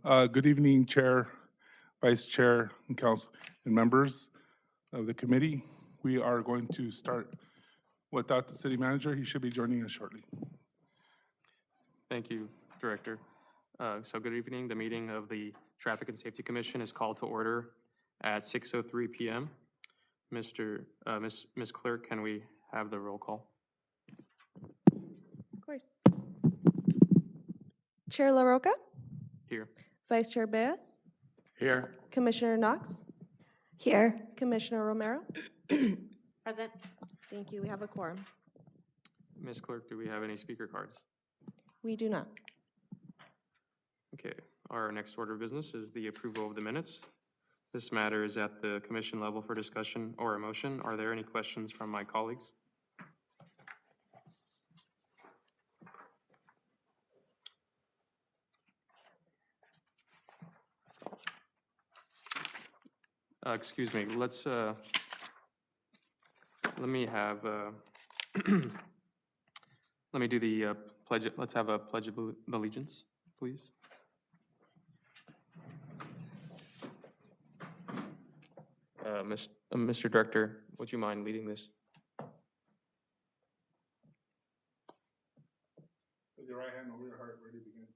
Good evening, Chair, Vice Chair, and Council, and members of the committee. We are going to start without the city manager. He should be joining us shortly. Thank you, Director. So good evening. The meeting of the Traffic and Safety Commission is called to order at 6:03 p.m. Miss Clerk, can we have the roll call? Of course. Chair LaRocca, Here. Vice Chair Baez, Here. Commissioner Knox, Here. Commissioner Romero. Present. Thank you. We have a quorum. Miss Clerk, do we have any speaker cards? We do not. Okay, our next order of business is the approval of the minutes. This matter is at the commission level for discussion or a motion. Are there any questions from my colleagues? Excuse me, let me have, let me do the pledge, let's have a pledge of allegiance, please. Mr. Director, would you mind leading this? With your right hand over your heart, ready to begin.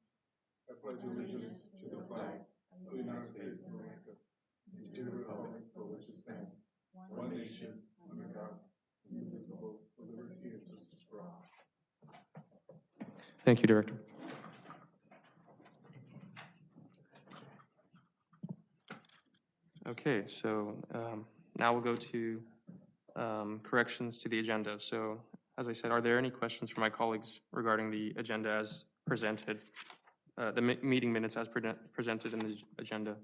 I pledge allegiance to the flag of the United States of America, and to the republic for which it stands, one nation, under God, indivisible, with liberty and justice for all. Thank you, Director. Okay, so now we'll go to corrections to the agenda. So, as I said, are there any questions from my colleagues regarding the agenda as presented, the meeting minutes as presented in the agenda?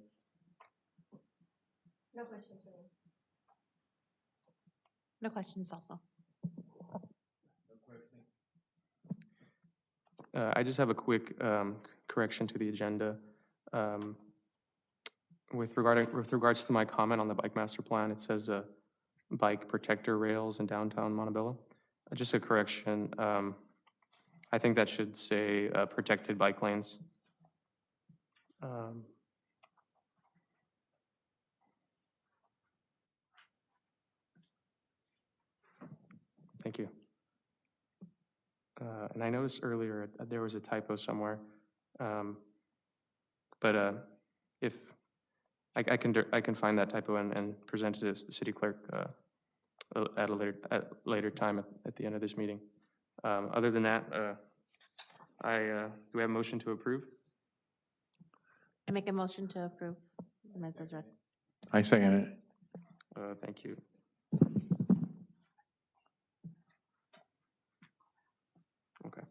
No questions for me. No questions also. I just have a quick correction to the agenda. With regards to my comment on the bike master plan, it says bike protector rails in downtown Montebello. Just a correction. I think that should say protected bike lanes. Thank you. And I noticed earlier there was a typo somewhere, but if I can find that typo and present it to the city clerk at a later time at the end of this meeting. Other than that, do we have a motion to approve? I make a motion to approve the minutes as read. I second it. Thank you. Okay.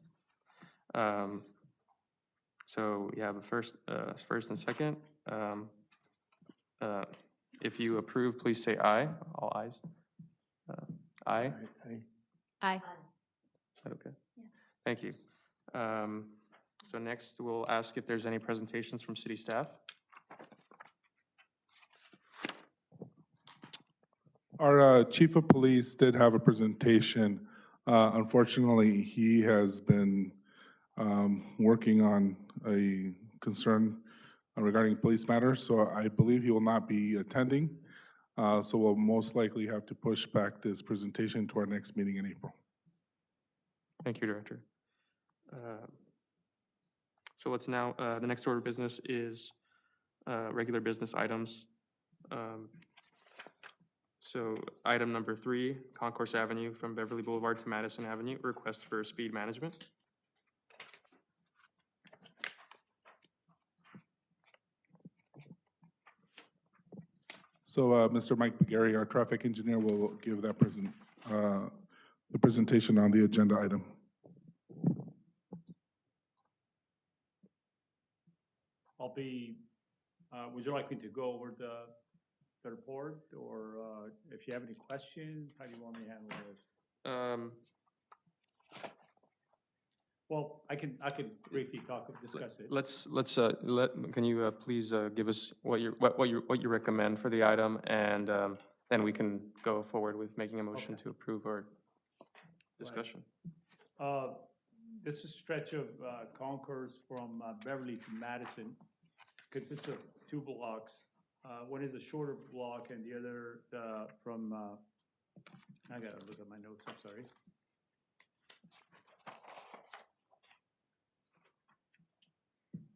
So you have a first and second. If you approve, please say aye. All ayes. Aye. Aye. Is that okay? Yeah. Thank you. So next, we'll ask if there's any presentations from city staff. Our chief of police did have a presentation. Unfortunately, he has been working on a concern regarding police matters, so I believe he will not be attending. So we'll most likely have to push back this presentation to our next meeting in April. Thank you, Director. So let's now, the next order of business is regular business items. So item number 3, Concourse Avenue from Beverly Boulevard to Madison Avenue, request for speed management. So Mr. Mike Begary, our traffic engineer, will give that the presentation on the agenda item. I'll be, would you like me to go over the report, or if you have any questions, how do you want me to handle this? Well, I can briefly discuss it. Can you please give us what you recommend for the item, and then we can go forward with making a motion to approve or discussion. This is a stretch of Concourse from Beverly to Madison. consists of two blocks. One is a shorter block and the other, from, I gotta look at my notes, I'm sorry.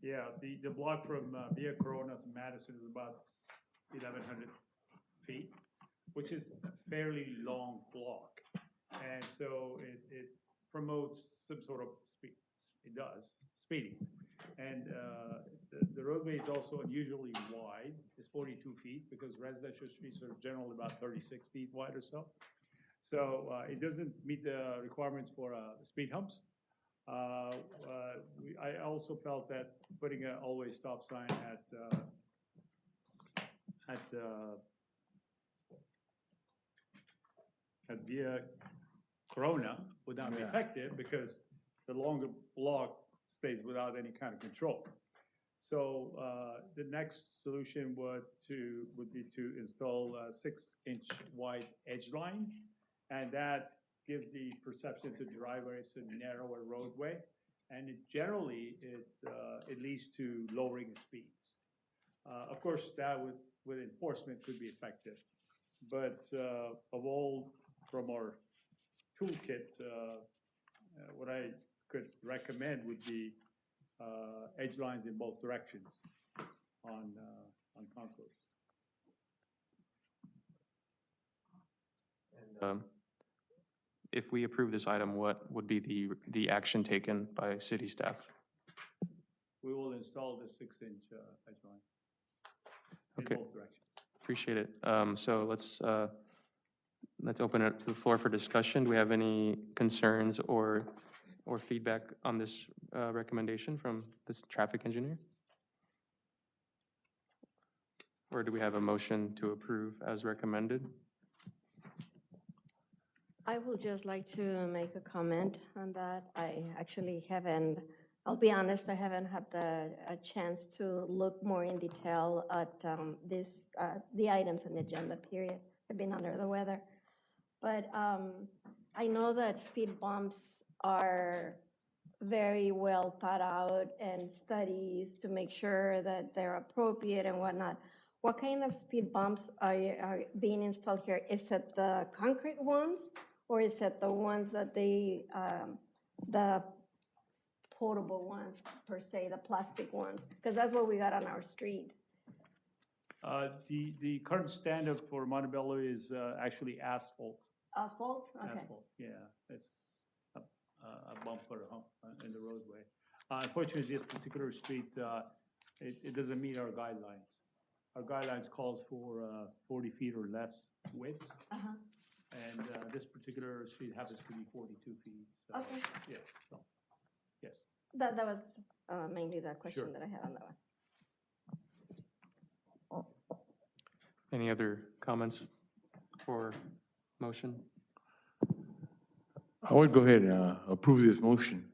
Yeah, the block from Via Corona to Madison is about 1,100 feet, which is a fairly long block. And so it promotes some sort of speed, it does, speeding. And the roadway is also unusually wide, it's 42 feet, because residential streets are generally about 36 feet wide or so. So it doesn't meet the requirements for speed humps. I also felt that putting an always stop sign at Via Corona would not be Yeah. effective because the longer block stays without any kind of control. So the next solution would be to install a 6-inch wide edge line, and that gives the perception to drivers it's a narrower roadway, and it leads to lowering the speeds. Of course, that with enforcement could be effective, but of all from our toolkit, what I could recommend would be edge lines in both directions on concourse. If we approve this item, what would be the action taken by city staff? We will install the 6-inch edge line Okay. in both directions. Appreciate it. So let's open it up to the floor for discussion. Do we have any concerns or feedback on this recommendation from this traffic engineer? Or do we have a motion to approve as recommended? I would just like to make a comment on that. I actually haven't, I'll be honest, I haven't had a chance to look more in detail at the items on the agenda, period. I've been under the weather. But I know that speed bumps are very well thought out and studies to make sure that they're appropriate and whatnot. What kind of speed bumps are being installed here? Is it the concrete ones, or is it the ones that the portable ones, per se, the plastic ones? Because that's what we got on our street. The current standard for Montebello is actually asphalt. Asphalt? Okay. Asphalt, yeah, it's a bump or a hump in the roadway. Unfortunately, this particular street, it doesn't meet our guidelines. Our guidelines calls for 40 feet or less width, Uh-huh. and this particular street happens to be 42 feet. So, Okay. yes, so, yes. That was mainly the question Sure. that I had on that one. Any other comments or motion? I would go ahead and approve this motion.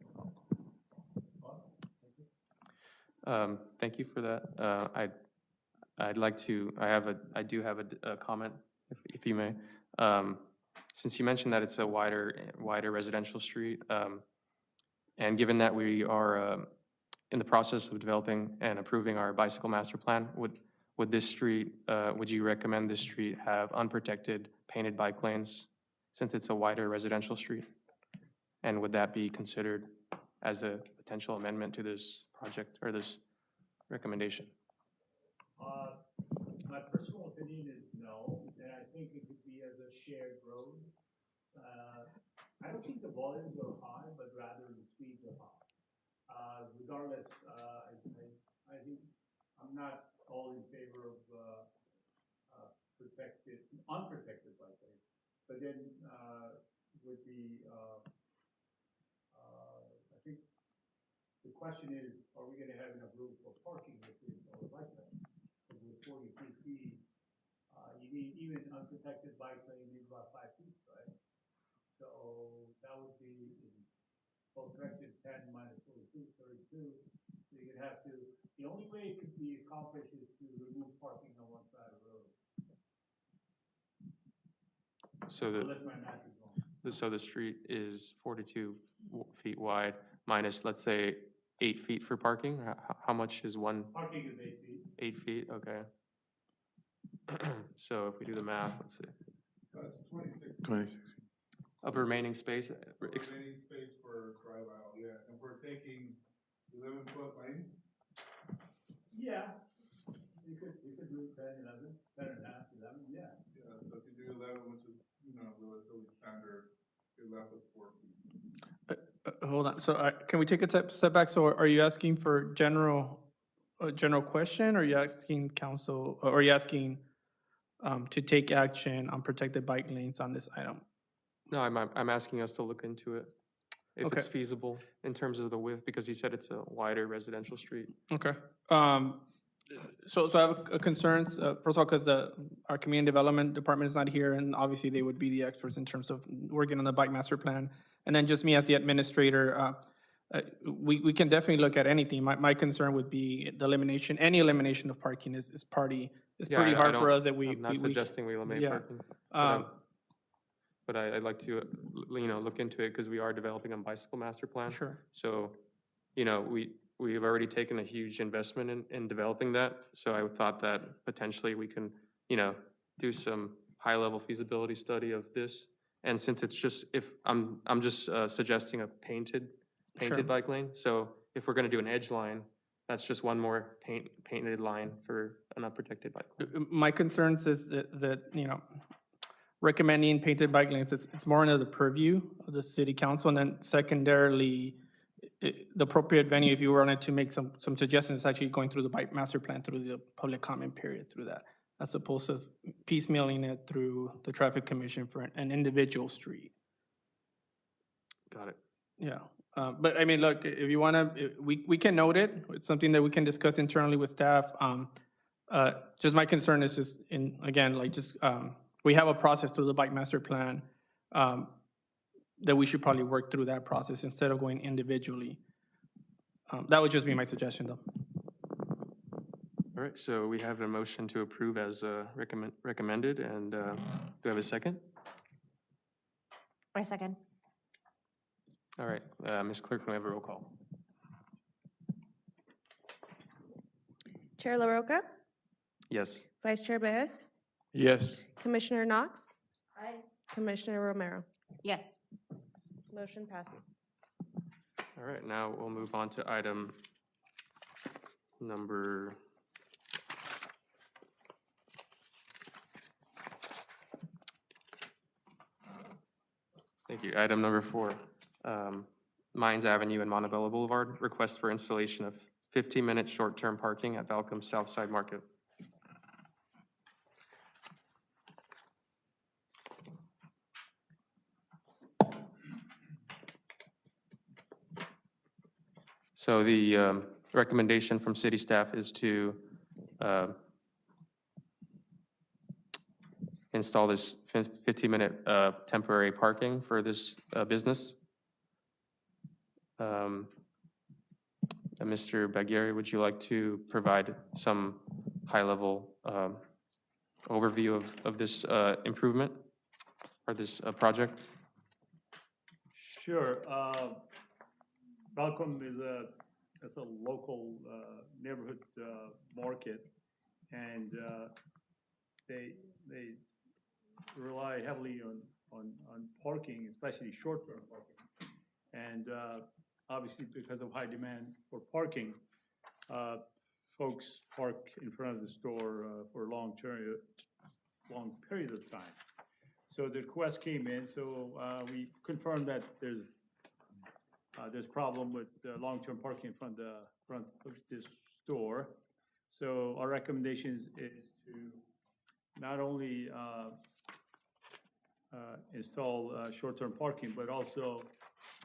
Thank you for that. I'd like to, I do have a comment, if you may. Since you mentioned that it's a wider residential street, and given that we are in the process of developing and approving our bicycle master plan, would this street, would you recommend this street have unprotected painted bike lanes since it's a wider residential street? And would that be considered as a potential amendment to this project or this recommendation? My personal opinion is no, and I think it could be as a shared road. I don't think the volumes are high, but rather the speeds are high. Regardless, I think I'm not all in favor of unprotected bike lanes. But then with the, I think the question is, are we going to have enough room for parking within our bike lane? Because with 42 feet, you need even unprotected bike lane, you need about 5 feet, right? So that would be both directed 10 minus 42, 32. So you'd have to, the only way it could be accomplished is to remove parking on one side of the road. So Unless my math is wrong. so the street is 42 feet wide minus, let's say, 8 feet for parking? How much is one? Parking is 8 feet. 8 feet, okay. So if we do the math, let's see, That's 26. 26. of remaining space, Remaining space for drive aisle, yeah, and we're taking 11-foot lanes? Yeah. You could do 10, 11, 10 and a half, 11, yeah. Yeah, so if you do 11, which is, relatively standard, you're left with 4 feet. Hold on, so can we take a step back? So are you asking for a general question, or are you asking council, or are you asking to take action on protected bike lanes on this item? no, I'm asking us to look into it. If it's Okay. feasible in terms of the width, because you said it's a wider residential street. Okay. So I have concerns, first of all, because our community development department is not here, and obviously they would be the experts in terms of working on the bike master plan. And then just me as the administrator, we can definitely look at anything. My concern would be the elimination, any elimination of parking is pretty Yeah, pretty hard for don't- us that I'm not suggesting we eliminate yeah. parking. Um, But I'd like to, look into it because we are developing a bicycle master plan. Sure. So, we've already taken a huge investment in developing that. So I thought that potentially we can, do some high-level feasibility study of this. And since it's just, I'm just suggesting a painted Sure. bike lane. So if we're gonna do an edge line, that's just one more painted line for an unprotected bike lane. My concerns is that, recommending painted bike lanes, it's more under the purview of the city council. And then secondarily, the appropriate venue, if you wanted to make some suggestions, is actually going through the bike master plan, through the public comment period, through that, as opposed to piecemealing it through the traffic commission for an individual street. Got it. Yeah, but I mean, look, if you wanna, we can note it. It's something that we can discuss internally with staff. Just my concern is just we have a process through the bike master plan, that we should probably work through that process instead of going individually. That would just be my suggestion, though. All right, so we have a motion to approve as recommended, and do we have a second? My second. All right, Ms. Clerk, can we have a roll call? Chair LaRocca, Yes. Vice Chair Beas, Yes. Commissioner Knox, Aye. Commissioner Romero. Yes. Motion passes. All right, now we'll move on to item number Thank you. Item number 4, Mines Avenue and Montebello Boulevard, request for installation of 15-minute short-term parking at Balcom Southside Market. So the recommendation from city staff is to install this 15-minute temporary parking for this business. Mr. Baguieri, would you like to provide some high-level overview of this improvement or this project? Sure. Balcom is a local neighborhood market, and they rely heavily on parking, especially short-term parking. And obviously, because of high demand for parking, folks park in front of the store for a long period of time. So the request came in, so we confirmed that there's problem with long-term parking in front of this store. So our recommendations is to not only install short-term parking, but also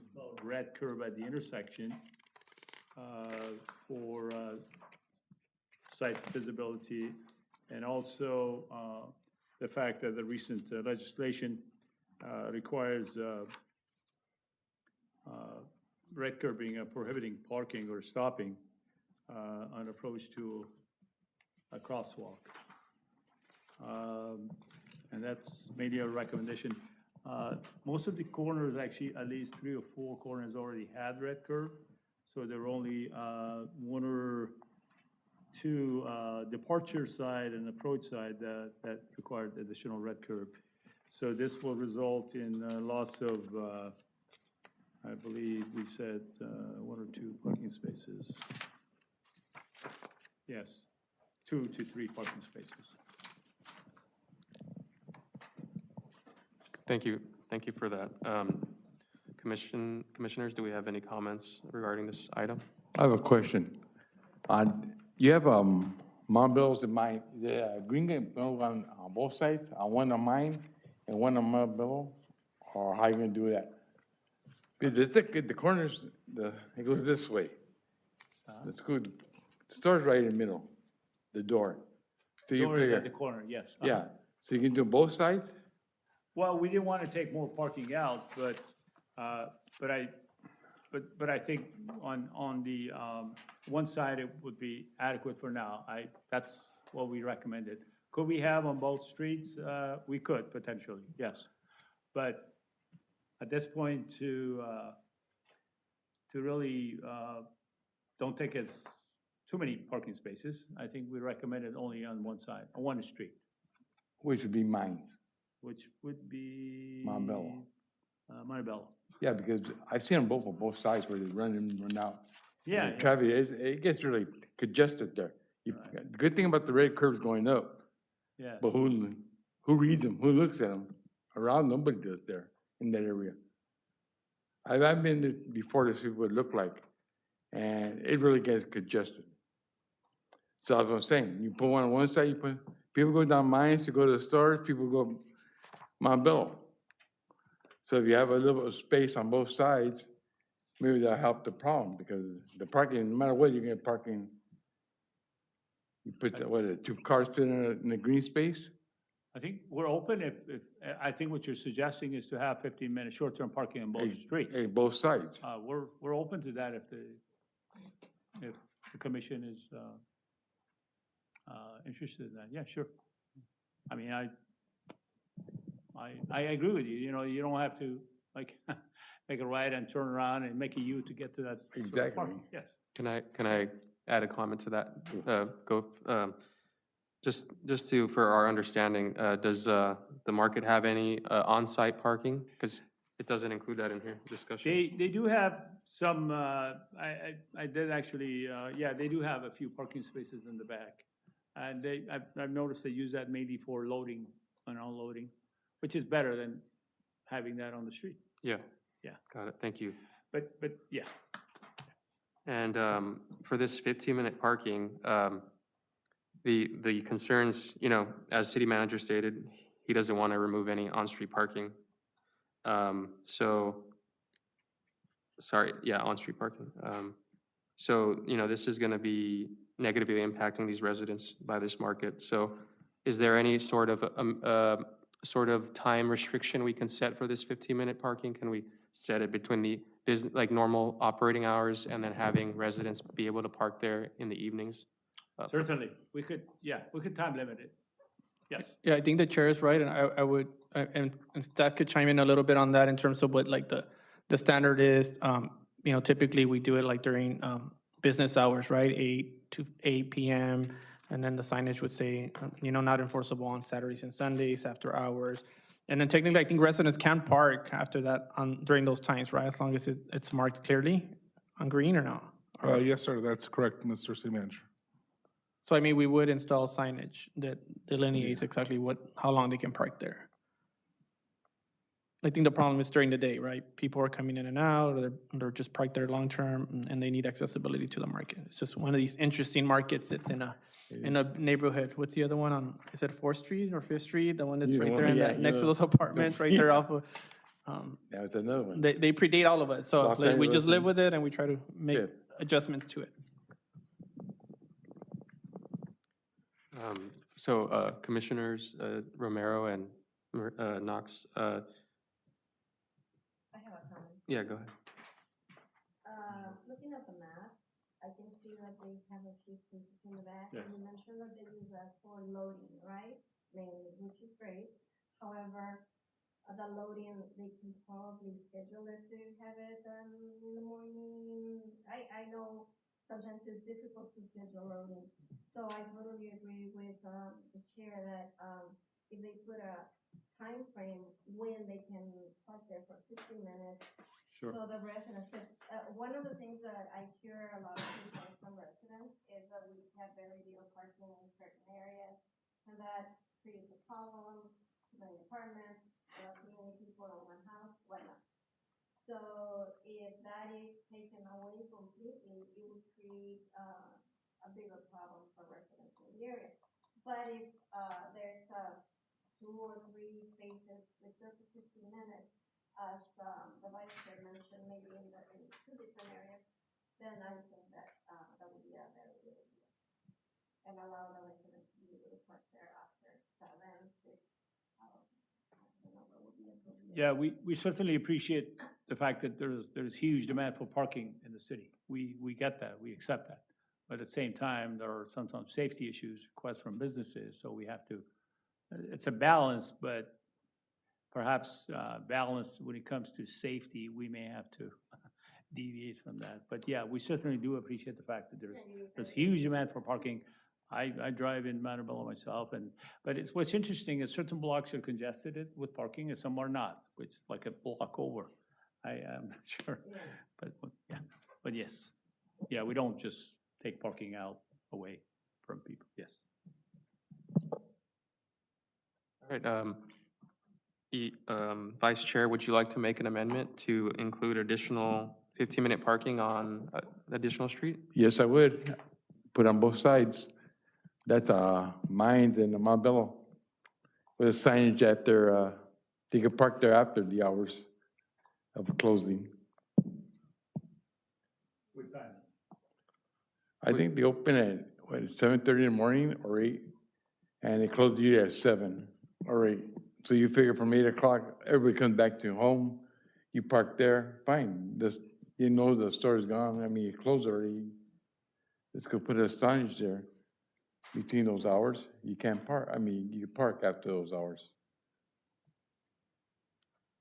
install a red curb at the intersection for site visibility, and also the fact that the recent legislation requires red curbing prohibiting parking or stopping on approach to a crosswalk. And that's mainly a recommendation. Most of the corners, actually, at least 3 or 4 corners already had red curb, so there were only 1 or two departure side and approach side that required additional red curb. So this will result in loss of, I believe we said, 1 or 2 parking spaces. Yes, 2 to 3 parking spaces. Thank you for that. Commissioners, do we have any comments regarding this item? I have a question. You have Montebello's in mind, the green on both sides, one on mine and one on Montebello? Or how you gonna do that? Because the corners, it goes this way. The school, the store's right in the middle, the door. So you Door is at the figure, corner, yes. yeah, so you can do both sides? Well, we didn't want to take more parking out, but I think on the one side, it would be adequate for now. That's what we recommended. Could we have on both streets? We could potentially, yes. But at this point, to really don't take as too many parking spaces, I think we recommended only on one side, on one street, Which would be mines, which would be Montebello. Montebello. Yeah, because I've seen them both on both sides where they run in and run out. Yeah, And traffic, it gets really congested there. The good thing about the red curves going up, yeah. but who reads them? Who looks at them? Around, nobody does there in that area. I've been there before to see what it looked like, and it really gets congested. So as I was saying, you put one on one side, people go down mines to go to the stores, people go Montebello. So if you have a little bit of space on both sides, maybe that'll help the problem, because the parking, no matter what, you're gonna parking. You put, two cars fit in the green space? I think we're open I think what you're suggesting is to have 15-minute short-term parking on both streets. Hey, both sides. We're open to that if the commission is interested in that. Yeah, sure. I mean, I agree with you. You know, you don't have to like make a right and turn around and make a U to get to that sort of Exactly. parking. Yes. Can I add a comment to that? Just for our understanding, does the market have any on-site parking? Because it doesn't include that in here, discussion. They do have some, I did actually, yeah, they do have a few parking spaces in the back. And I've noticed they use that mainly for loading and unloading, which is better than having that on the street. Yeah. Yeah. Got it, thank you. But yeah, And for this 15-minute parking, the concerns, you know, as city manager stated, he doesn't want to remove any on-street parking. On-street parking. So, you know, this is going to be negatively impacting these residents by this market. So is there any sort of time restriction we can set for this 15-minute parking? Can we set it between the business, like normal operating hours, and then having residents be able to park there in the evenings? certainly. We could time limit it. Yes. Yeah, I think the chair is right, and I would, and staff could chime in a little bit on that in terms of what like the standard is. You know, typically we do it like during business hours, right? 8 to 8 p.m. And then the signage would say, you know, not enforceable on Saturdays and Sundays after hours. And then technically, I think residents can park after that during those times, right? As long as it's marked clearly on green or no? Yes, sir, that's correct, Mr. City Manager. So I mean, we would install signage that delineates exactly how long they can park there. I think the problem is during the day, right? People are coming in and out, or they're just parked there long-term, and they need accessibility to the market. It's just one of these interesting markets. It's in a neighborhood. What's the other one on, is it 4th Street or 5th Street? The one that's right there next to those apartments, right there off of. That was another one. They predate all of us, so Los like, we just Angeles live and- with it and we try to make Yeah. adjustments to it. Commissioners Romero and Knox, I have a comment. yeah, go ahead. Looking at the map, I can see that they have a few spaces in the back. Yes. And you mentioned that they use us for loading, right? Mainly, which is great. However, the loading, they can probably schedule it to have it in the morning. I know sometimes it's difficult to schedule loading. So I totally agree with the chair that if they put a time frame when they can park there for 15 minutes. Sure. So the residents, 'cause, one of the things that I hear a lot of complaints from residents is that we have very little parking in certain areas, and that creates a problem, too many apartments, too many people in one house, whatnot. So if that is taken away completely, it would create a bigger problem for residents in the area. But if there's 2 or 3 spaces reserved for 15 minutes, as the vice chair mentioned, maybe in 2 different areas, then I think that that would be a very good idea. And allow the residents to be able to park there after 7, 6 hours. I don't know what would be appropriate. Yeah, we certainly appreciate the fact that there's huge demand for parking in the city. We get that, we accept that. But at the same time, there are sometimes safety issues, requests from businesses, so we have to, it's a balance, but perhaps balance when it comes to safety, we may have to deviate from that. But yeah, we certainly do appreciate the fact that there's huge demand for parking. I drive in Montebello myself, but what's interesting is certain blocks are congested with parking and some are not, which like a block over. I am not sure, but yeah, but yes. Yeah, we don't just take parking out away from people, yes. All right, Vice Chair, would you like to make an amendment to include additional 15-minute parking on additional street? Yes, I would. Put on both sides. That's Mines and Montebello. With a signage at their, they can park there after the hours of closing. What time? I think they open at, what, 7:30 in the morning or 8? And they close usually at 7 or 8. So you figure from 8 o'clock, everybody comes back to home, you park there, fine. This, you know the store's gone, I mean, you close already. Let's go put a signage there. Between those hours, you can't park, I mean, you can park after those hours.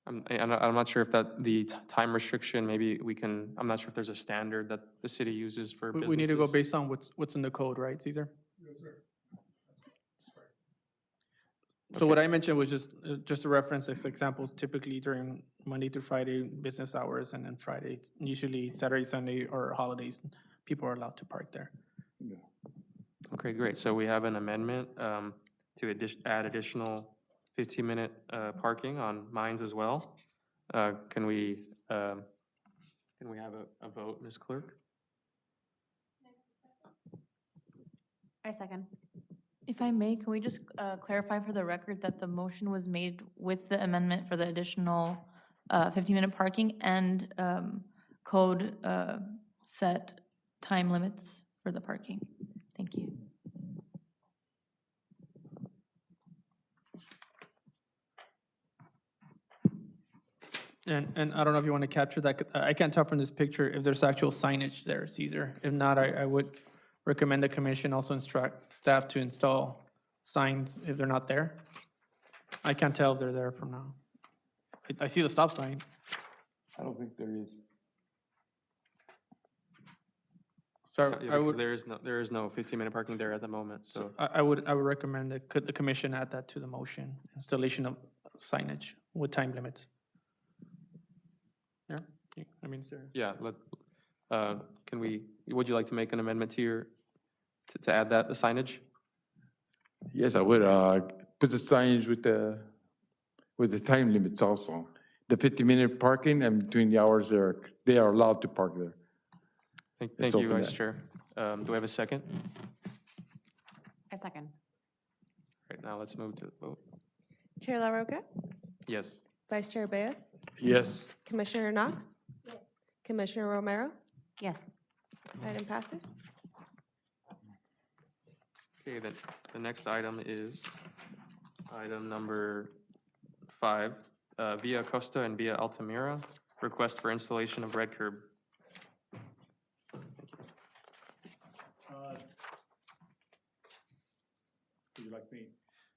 I'm not sure if that, the time restriction, maybe we can, I'm not sure if there's a standard that the city uses for businesses. We need to go based on what's in the code, right, Cesar? Yes, sir. So what I mentioned was just a reference, as example, typically during Monday through Friday business hours, and then Friday, usually Saturday, Sunday, or holidays, people are allowed to park there. Yeah. Okay, great. So we have an amendment to add additional 15-minute parking on Mines as well. Can we have a vote, Ms. Clerk? I second. If I may, can we just clarify for the record that the motion was made with the amendment for the additional 15-minute parking and code set time limits for the parking? Thank you. And I don't know if you want to capture that. I can't tell from this picture if there's actual signage there, Cesar. If not, I would recommend the commission also instruct staff to install signs if they're not there. I can't tell if they're there from now. I see the stop sign. I don't think there is. So Yeah, I because would, there is no 15-minute parking there at the moment, so. I would recommend that could the commission add that to the motion, installation of signage with time limits. Yeah, I mean, is there? Yeah, can we, would you like to make an amendment to your, to add that, the signage? Yes, I would, put the signage with the time limits also. The 15-minute parking and between the hours they are allowed to park there. Thank you, open Vice that. Chair. Do we have a second? I second. Right, now let's move to the vote. Chair LaRocca, Yes. Vice Chair Baez, Yes. Commissioner Knox, Yes. Commissioner Romero, Yes. item passes. Okay, the next item is item number 5, Via Costa and Via Altamira, request for installation of red curb. Would you like me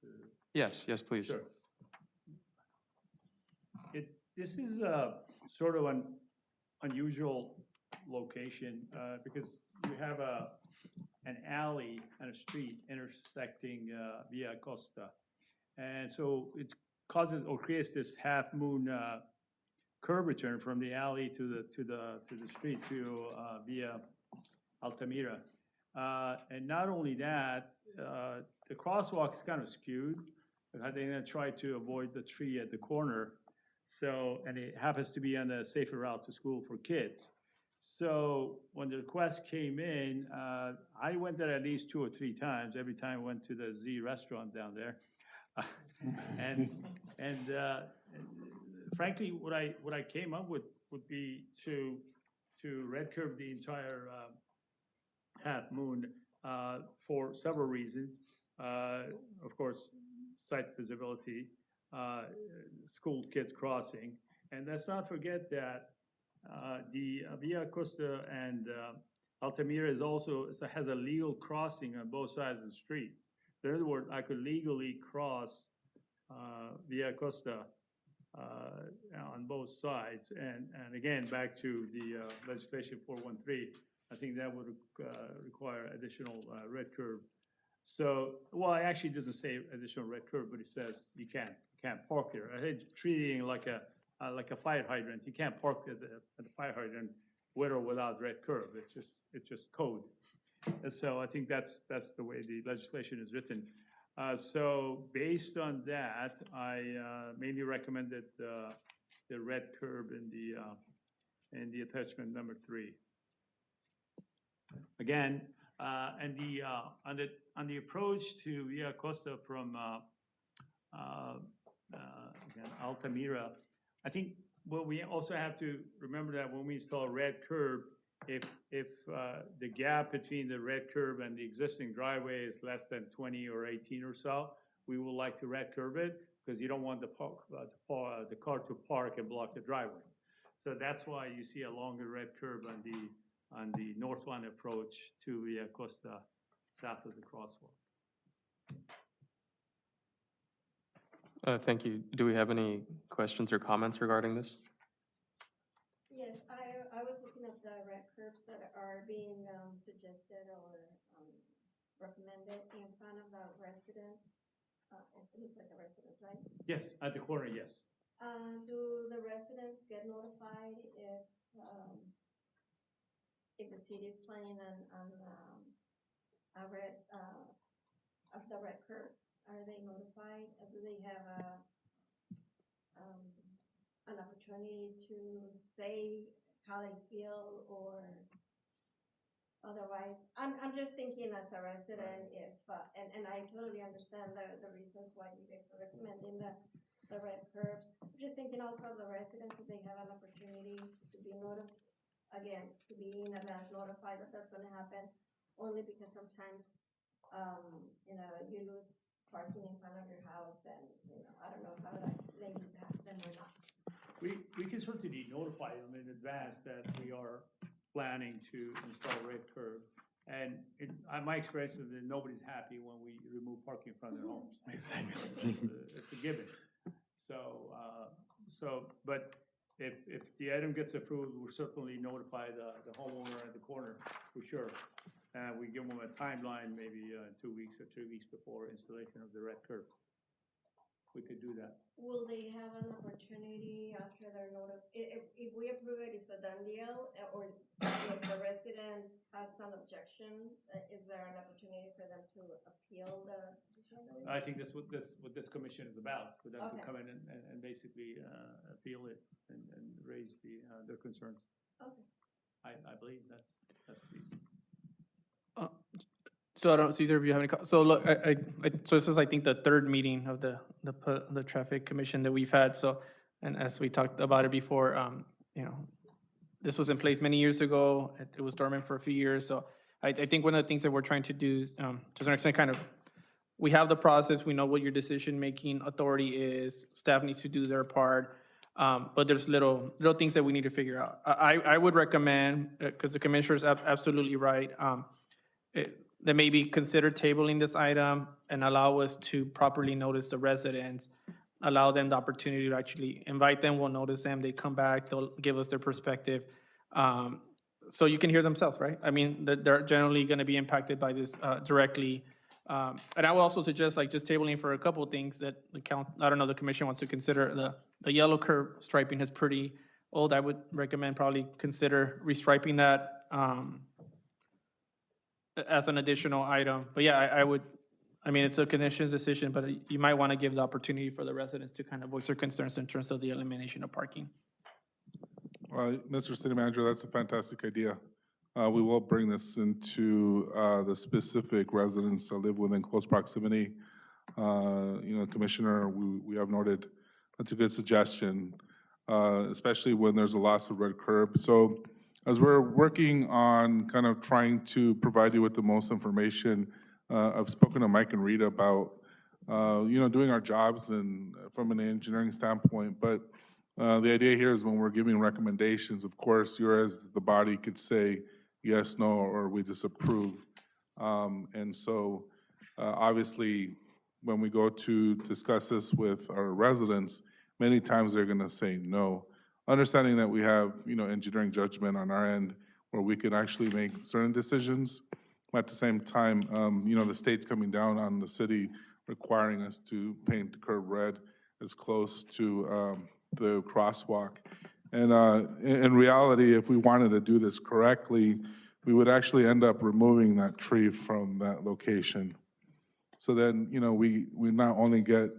to? Yes, please. Sure. This is sort of an unusual location because have an alley and a street intersecting Via Costa. And so it causes or creates this half-moon curvature from the alley to the street to Via Altamira. And not only that, the crosswalk is kind of skewed. They're gonna try to avoid the tree at the corner. So, and it happens to be on a safer route to school for kids. So when the request came in, I went there at least 2 or 3 times. Every time I went to the Z restaurant down there. And frankly, what I came up with would be to red curve the entire half moon for several reasons. Of course, site visibility, school kids crossing, and let's not forget that the Via Costa and Altamira is also has a legal crossing on both sides of the street. So in other words, I could legally cross Via Costa on both sides. And again, back to the legislation 413, I think that would require additional red curve. So, well, it actually doesn't say additional red curve, but it says you can't park there. I hate treating it like a fire hydrant. You can't park at the fire hydrant with or without red curve. It's just code. And so I think that's the way the legislation is written. So based on that, I mainly recommended the red curve in the attachment number 3. Again, and on the approach to Via Costa from again, Altamira, I think what we also have to remember that when we install red curb, if the gap between the red curb and the existing driveway is less than 20 or 18 or so, we would like to red curb it because you don't want the car to park and block the driveway. So that's why you see a longer red curb on the northbound approach to Via Costa south of the crosswalk. Thank you. Do we have any questions or comments regarding this? Yes, I was looking at the red curbs that are being suggested or recommended in front of the resident. It looks like a residence, right? Yes, at the corner, yes. Do the residents get notified if the city is planning on a red of the red curb? Are they notified? Do they have an opportunity to say how they feel or otherwise? I'm just thinking as a resident, if and I totally understand the reasons why you guys are recommending the red curbs. I'm just thinking also of the residents, if they have an opportunity to be to be in advance notified that that's going to happen, only because sometimes you lose parking in front of your house, and I don't know how that may impact them or not. We can certainly notify them in advance that we are planning to install red curb. And my experience is that nobody's happy when we remove parking in front of their homes. Exactly. It's a given. But if the item gets approved, we'll certainly notify the homeowner at the corner for sure. We give them a timeline, maybe 2 weeks or 3 weeks before installation of the red curb. We could do that. Will they have an opportunity after their if we approve it, it's a done deal, or if the resident has some objection, is there an opportunity for them to appeal the decision? I think that's what this commission is about, for them to Okay. come in and basically appeal it and raise their concerns. Okay. I believe that's the. So I don't, Cesar, if you have any, so look, so this is, I think, the 3rd meeting of the traffic commission that we've had. So, and as we talked about it before, this was in place many years ago. It was dormant for a few years. So I think one of the things that we're trying to do, to an extent, kind of, we have the process, we know what your decision-making authority is, staff needs to do their part, but there's little things that we need to figure out. I would recommend, because the commissioner is absolutely right, that maybe consider tabling this item and allow us to properly notice the residents, allow them the opportunity to actually invite them, we'll notice them, they come back, they'll give us their perspective. so you can hear themselves, right? I mean, they're generally going to be impacted by this directly. And I would also suggest like just tabling for a couple of things that I don't know, the commission wants to consider. The yellow curb striping is pretty old. I would recommend probably consider restriping that as an additional item. But yeah, I mean, it's a commission's decision, but you might want to give the opportunity for the residents to kind of voice their concerns in terms of the elimination of parking. Well, Mr. City Manager, that's a fantastic idea. We will bring this into the specific residents that live within close proximity. Commissioner, we have noted that's a good suggestion, especially when there's a loss of red curb. So as we're working on kind of trying to provide you with the most information, I've spoken to Mike and Rita about, doing our jobs and from an engineering standpoint, but the idea here is when we're giving recommendations, of course, you as the body could say yes, no, or we disapprove. And so obviously, when we go to discuss this with our residents, many times they're going to say no. Understanding that we have, engineering judgment on our end where we can actually make certain decisions. At the same time, the state's coming down on the city requiring us to paint the curb red as close to the crosswalk. And in reality, if we wanted to do this correctly, we would actually end up removing that tree from that location. So then, we not only get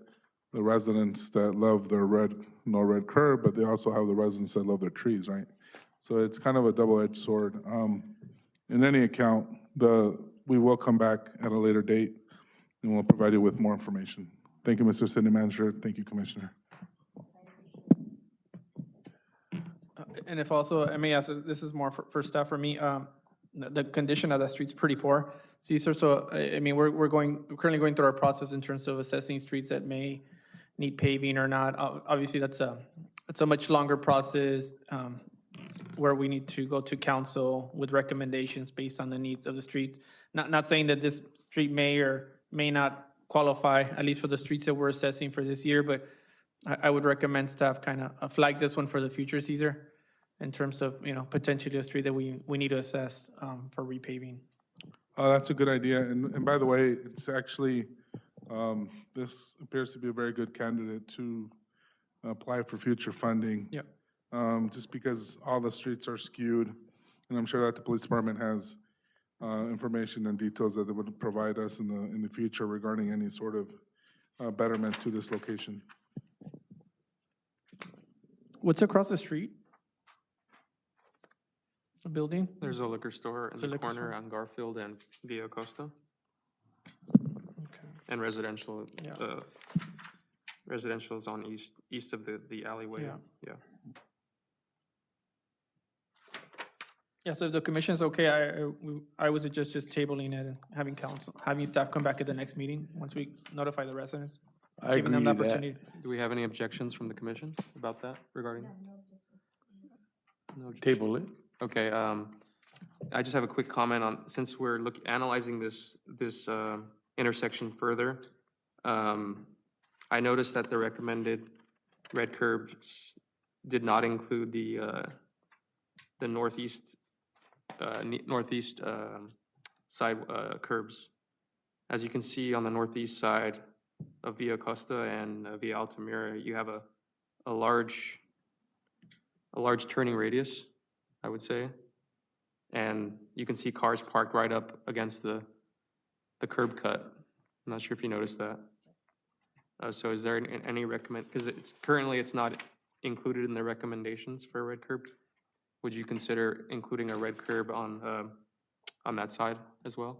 the residents that love their no red curb, but they also have the residents that love their trees, right? So it's kind of a double-edged sword. In any account, we will come back at a later date and we'll provide you with more information. Thank you, Mr. City Manager. Thank you, Commissioner. And if also, I may ask, this is more for staff for me, the condition of that street's pretty poor, Cesar, so, I mean, we're currently going through our process in terms of assessing streets that may need paving or not. Obviously, it's a much longer process, where we need to go to council with recommendations based on the needs of the streets. Not saying that this street may or may not qualify, at least for the streets that we're assessing for this year, but I would recommend staff kind of flag this one for the future, Cesar, in terms of, potentially a street that we need to assess for repaving. That's a good idea. And by the way, it's actually, this appears to be a very good candidate to apply for future funding. Yep. Just because all the streets are skewed, and I'm sure that the police department has information and details that they would provide us in the future regarding any sort of betterment to this location. What's across the street? A building? There's a liquor store in It's a the liquor corner store. on Garfield and Via Costa, Okay. and residential. Yeah. Residential is on east of the alleyway. Yeah. Yeah. Yeah, so if the commission's okay, I would suggest just tabling it and having staff come back at the next meeting, once we notify the residents. I Giving them agree the with that. opportunity. Do we have any objections from the commission about that regarding? No. Table it. Okay, I just have a quick comment on, since we're analyzing this intersection further, I noticed that the recommended red curbs did not include the northeast side curbs. As you can see on the northeast side of Via Costa and Via Altamira, you have a large turning radius, I would say. And you can see cars parked right up against the curb cut. I'm not sure if you noticed that. So is there any because currently it's not included in the recommendations for a red curb. Would you consider including a red curb on that side as well?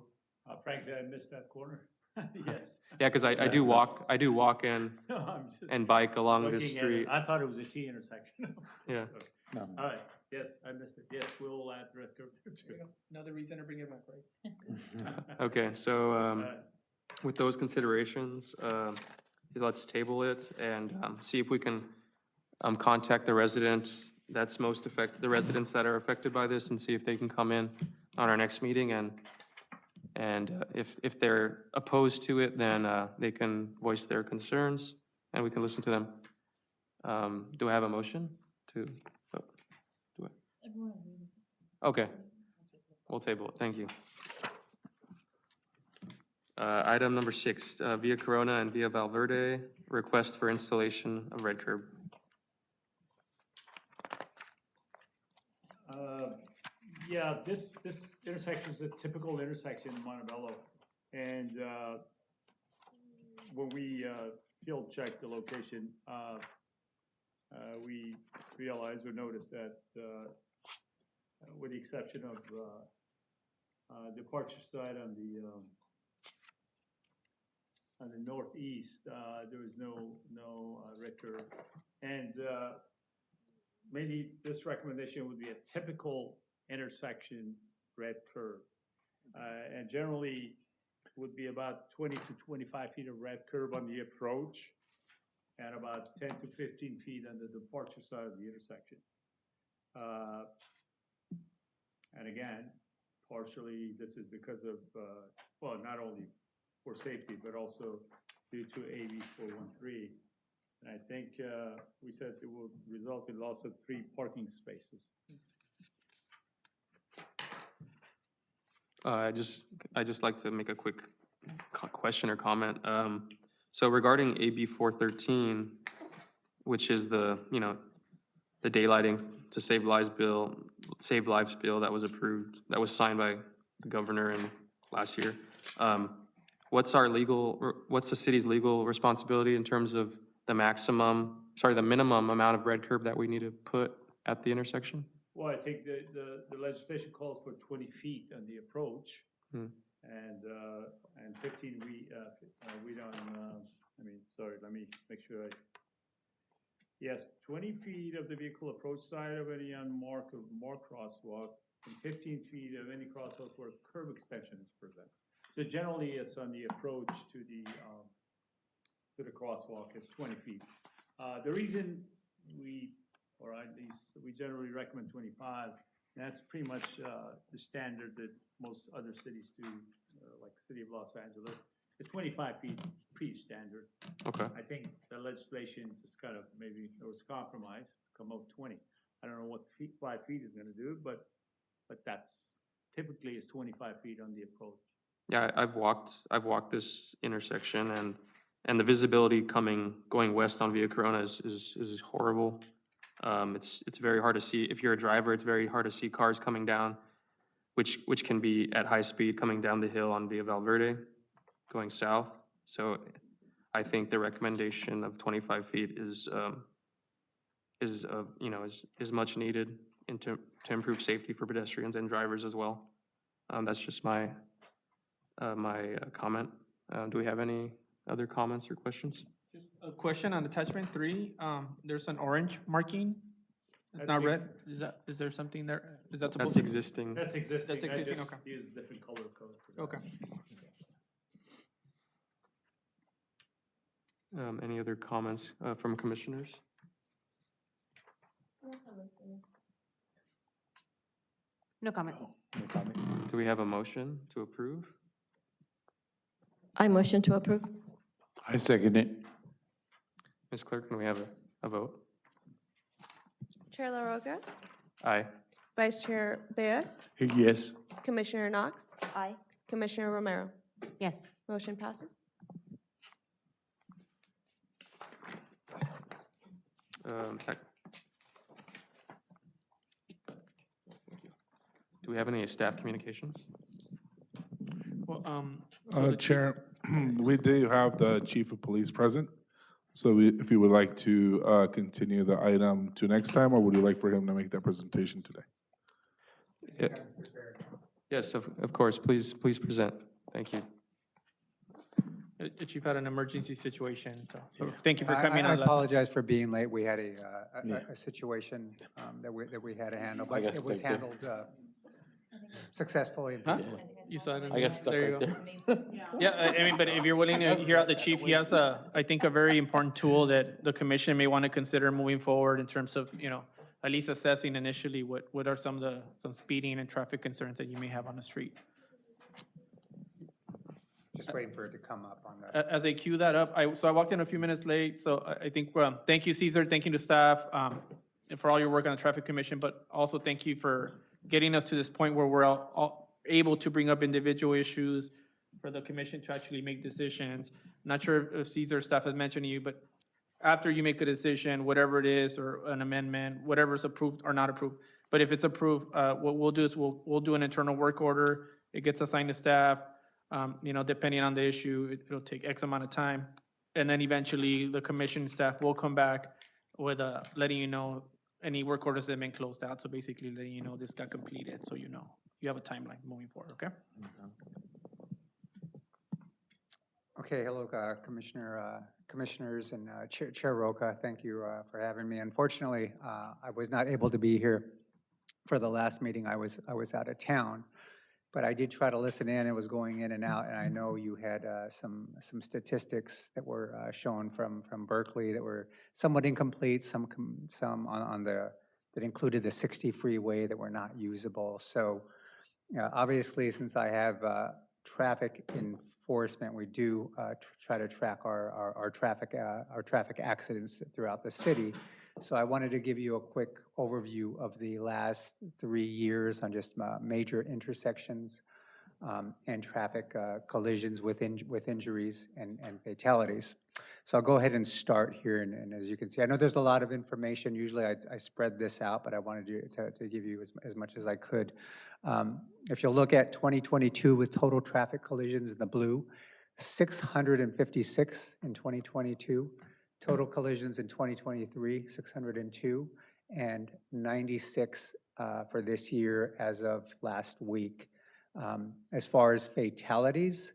Frankly, I missed that corner. Yes. Yeah, because I do walk and No, I'm just and bike along looking this at it. street. I thought it was a T intersection. Yeah. No. All right, yes, I missed it. Yes, we'll add red curb there too. Another reason to bring it back, right? Okay, so Alright. with those considerations, let's table it and see if we can contact the resident that's the residents that are affected by this, and see if they can come in on our next meeting, and if they're opposed to it, then they can voice their concerns and we can listen to them. Do I have a motion to? Okay, we'll table it, thank you. Item number 6, Via Corona and Via Valverde, request for installation of red curb. Yeah, this intersection is a typical intersection in Montebello. And when we field checked the location, we realized or noticed that with the exception of departure side on the northeast, there was no red curve. And maybe this recommendation would be a typical intersection red curve. And generally would be about 20 to 25 feet of red curve on the approach and about 10 to 15 feet on the departure side of the intersection. And again, partially this is because of, well, not only for safety, but also due to AB 413. And I think we said it will result in loss of 3 parking spaces. I just like to make a quick question or comment. So regarding AB 413, which is the, you know, the daylighting to save lives bill that was approved, that was signed by the governor in last year. What's the city's legal responsibility in terms of the minimum amount of red curb that we need to put at the intersection? Well, I think the legislation calls for 20 feet on the approach, and 15, we don't, I mean, sorry, let me make sure yes, 20 feet of the vehicle approach side of any unmarked or marked crosswalk, and 15 feet of any crosswalk where curb extension is present. So generally, it's on the approach to the crosswalk, it's 20 feet. The reason or at least we generally recommend 25. That's pretty much the standard that most other cities do, like City of Los Angeles. It's 25 feet pretty-standard. Okay. I think the legislation just kind of maybe there was compromise, come out 20. I don't know what 5 feet is going to do, but that's typically is 25 feet on the approach. Yeah, I've walked this intersection, and the visibility going west on Via Corona is horrible. It's very hard to see. If you're a driver, it's very hard to see cars coming down, which can be at high speed coming down the hill on Via Valverde, going south. So I think the recommendation of 25 feet is much needed to improve safety for pedestrians and drivers as well. That's just my comment. Do we have any other comments or questions? Just a question on attachment 3, there's an orange marking, it's That's not the- red, is there something there? Is that supposed That's to? existing. That's existing. That's existing, I just okay. use different color code for that. Okay. Any other comments from commissioners? No comments. No comment. Do we have a motion to approve? I motion to approve. I second it. Ms. Clerk, can we have a vote? Chair LaRocca, Aye. Vice Chair Beas, Yes. Commissioner Knox, Aye. Commissioner Romero. Yes. Motion passes. Thank you. Do we have any staff communications? Well, so the chief- Chair, we do have the chief of police present. So if you would like to continue the item to next time, or would you like for him to make that presentation today? Yeah. Yes, of course. Please present. Thank you. the chief had an emergency situation, so thank you for coming I on. last- apologize for being late. We had Yeah. a situation that we had to handle, I but got it was stuck there. handled successfully and Huh? peacefully. You saw it? in I got the- stuck there you right go. there. Yeah, I mean, but if you're willing to hear out the chief, he has I think, a very important tool that the commission may want to consider moving forward in terms of, at least assessing initially what are some speeding and traffic concerns that you may have on the street. Just waiting for it to come up on the. As I queue that up, so I walked in a few minutes late, so I think, thank you, Cesar, thank you to staff, and for all your work on the traffic commission, but also thank you for getting us to this point where we're all able to bring up individual issues for the commission to actually make decisions. Not sure if Caesar staff has mentioned to you, but after you make a decision, whatever it is, or an amendment, whatever's approved or not approved, but if it's approved, what we'll do is we'll do an internal work order. It gets assigned to staff. You know, depending on the issue, it'll take X amount of time. And then eventually, the commission staff will come back with letting you know any work orders that have been closed out. So basically letting you know this got completed, so you know, you have a timeline moving forward, okay? Okay, hello, Commissioners and Chair Roca, thank you for having me. Unfortunately, I was not able to be here for the last meeting. I was out of town, but I did try to listen in. It was going in and out, and I know you had some statistics that were shown from Berkeley that were somewhat incomplete, some on the, that included the 60 freeway that were not usable. So obviously, since I have traffic enforcement, we do try to track our traffic accidents throughout the city. So I wanted to give you a quick overview of the last 3 years on just major intersections and traffic collisions with injuries and fatalities. So I'll go ahead and start here, and as you can see, I know there's a lot of information. Usually I spread this out, but I wanted to give you as much as I could. If you'll look at 2022 with total traffic collisions in the blue, 656 in 2022. Total collisions in 2023, 602, and 96 for this year as of last week. As far as fatalities,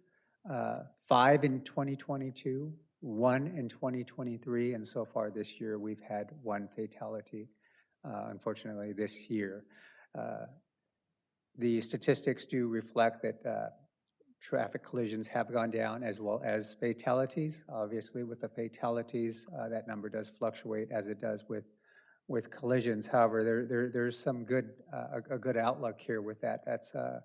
5 in 2022, 1 in 2023, and so far this year we've had 1 fatality, unfortunately, this year. The statistics do reflect that traffic collisions have gone down as well as fatalities. Obviously, with the fatalities, that number does fluctuate as it does with collisions. However, there's some good a good outlook here with that. That's a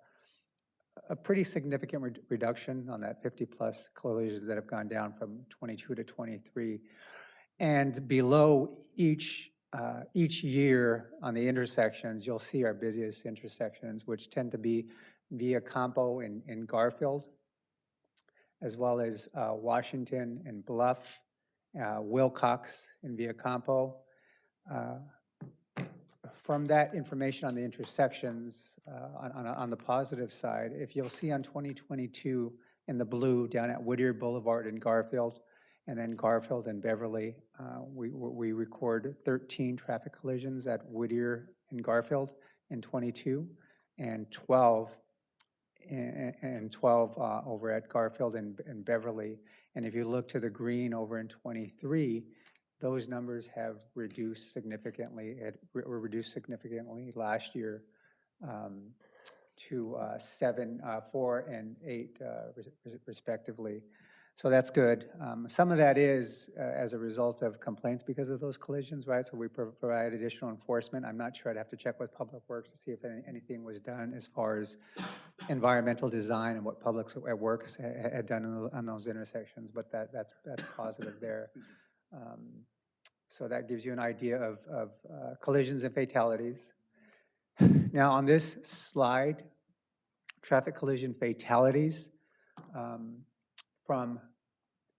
pretty significant reduction on that 50+ collisions that have gone down from 22 to 23. And below each year on the intersections, you'll see our busiest intersections, which tend to be Via Campo in Garfield, as well as Washington and Bluff, Wilcox in Via Campo. From that information on the intersections, on the positive side, if you'll see on 2022 in the blue down at Whittier Boulevard in Garfield, and then Garfield and Beverly, we record 13 traffic collisions at Whittier and Garfield in 22, and 12 over at Garfield and Beverly. And if you look to the green over in 23, those numbers have reduced significantly. Were reduced significantly last year to 7, 4, and 8 respectively. So that's good. Some of that is as a result of complaints because of those collisions, right? So we provide additional enforcement. I'm not sure. I'd have to check with Public Works to see if anything was done as far as environmental design and what Public Works had done on those intersections, but that's positive there. So that gives you an idea of collisions and fatalities. Now on this slide, traffic collision fatalities, from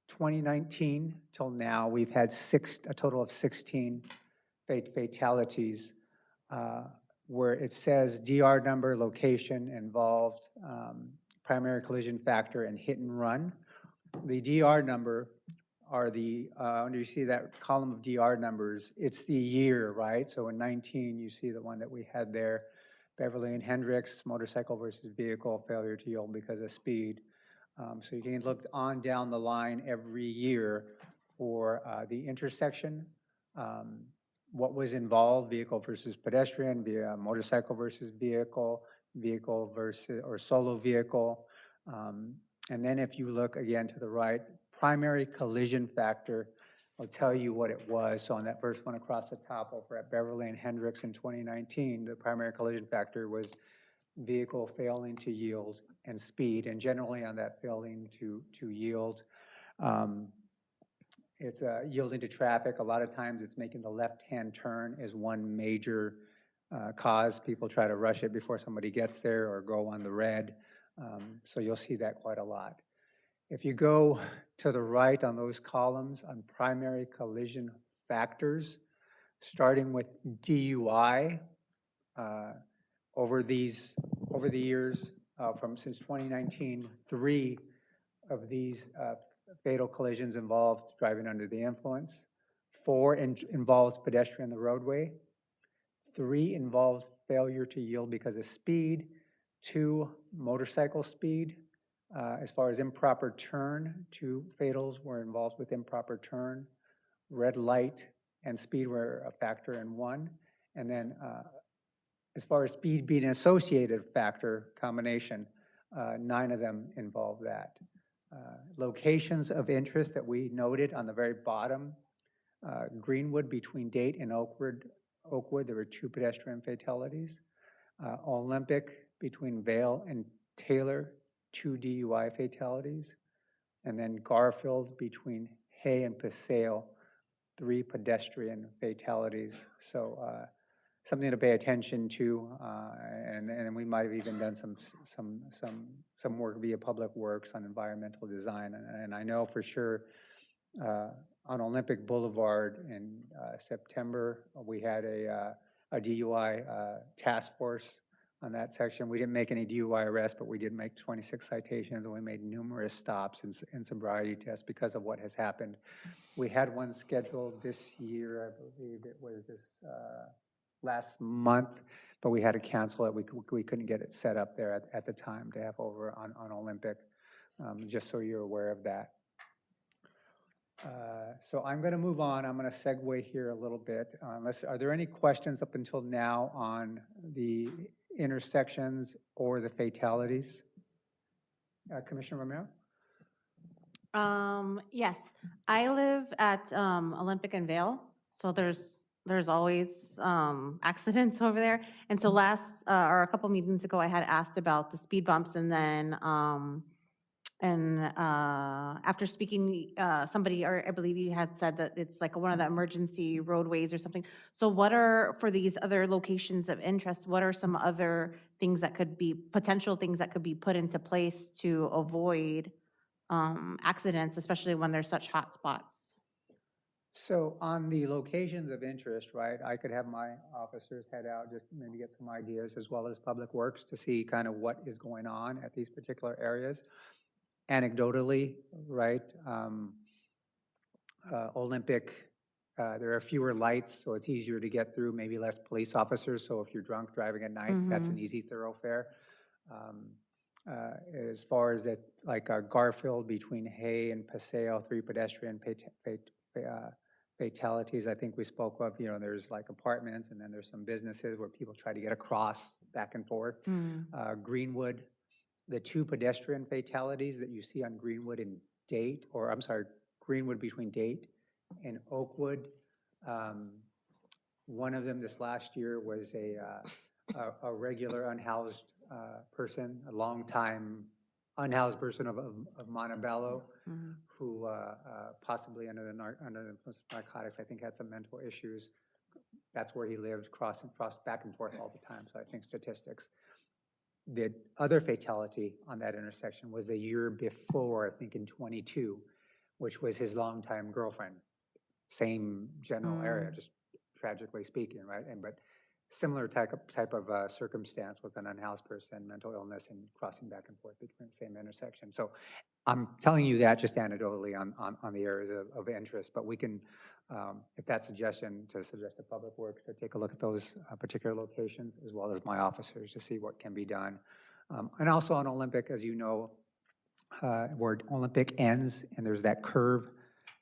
2019 till now, we've had a total of 16 fatalities where it says DR number, location involved, primary collision factor, and hit and run. The DR number are the, you see that column of DR numbers, it's the year, right? So in 19, you see the one that we had there, Beverly and Hendricks, motorcycle versus vehicle, failure to yield because of speed. So you can look on down the line every year for the intersection, what was involved, vehicle versus pedestrian, via motorcycle versus vehicle, vehicle versus, or solo vehicle. And then if you look again to the right, primary collision factor, I'll tell you what it was. So on that first one across the top over at Beverly and Hendricks in 2019, the primary collision factor was vehicle failing to yield and speed. And generally on that failing to yield, it's yielding to traffic. A lot of times it's making the left-hand turn as one major cause. People try to rush it before somebody gets there or go on the red. So you'll see that quite a lot. If you go to the right on those columns on primary collision factors, starting with DUI, over the years, since 2019, 3 of these fatal collisions involved driving under the influence. 4 involved pedestrian on the roadway. 3 involved failure to yield because of speed. 2, motorcycle speed. As far as improper turn, 2 fatals were involved with improper turn. Red light and speed were a factor in 1. And then as far as speed being an associated factor combination, 9 of them involve that. Locations of interest that we noted on the very bottom, Greenwood between Date and Oakwood, there were 2 pedestrian fatalities. Olympic between Vale and Taylor, 2 DUI fatalities. And then Garfield between Hay and Paseo, 3 pedestrian fatalities. So something to pay attention to, and we might have even done some work via Public Works on environmental design. And I know for sure on Olympic Boulevard in September, we had a DUI task force on that section. We didn't make any DUI arrests, but we did make 26 citations, and we made numerous stops and sobriety tests because of what has happened. We had one scheduled this year, I believe it was this last month, but we had to cancel it. We couldn't get it set up there at the time to have over on Olympic, just so you're aware of that. So I'm going to move on. I'm going to segue here a little bit. Are there any questions up until now on the intersections or the fatalities? Commissioner Romero? Yes, I live at Olympic and Vale, so there's always accidents over there. And so or a couple meetings ago, I had asked about the speed bumps, and then after speaking, somebody, or I believe you had said that it's like one of the emergency roadways or something. So what are, for these other locations of interest, what are some other things that could be, potential things that could be put into place to avoid accidents, especially when there's such hot spots? So on the locations of interest, right, I could have my officers head out, just maybe get some ideas, as well as Public Works, to see kind of what is going on at these particular areas. Anecdotally, right, Olympic, there are fewer lights, so it's easier to get through, maybe less police officers. So if you're drunk driving at night, that's an easy thoroughfare. As far as that, like Garfield between Hay and Paseo, 3 pedestrian fatalities, I think we spoke of, there's like apartments, and then there's some businesses where people try to get across back and forth. Greenwood, the 2 pedestrian fatalities that you see on Greenwood and Date, or I'm sorry, Greenwood between Date and Oakwood. One of them this last year was a regular unhoused person, a long-time unhoused person of Montebello, who possibly under the influence of narcotics, I think had some mental issues. That's where he lived, crossed back and forth all the time, so I think statistics. The other fatality on that intersection was the year before, I think in 22, which was his longtime girlfriend. Same general area, just tragically speaking, right? But similar type of circumstance with an unhoused person, mental illness, and crossing back and forth between the same intersection. So I'm telling you that just anecdotally on the areas of interest, but we can, if that suggestion, to suggest to Public Works to take a look at those particular locations, as well as my officers, to see what can be done. And also on Olympic, as you know, where Olympic ends and there's that curve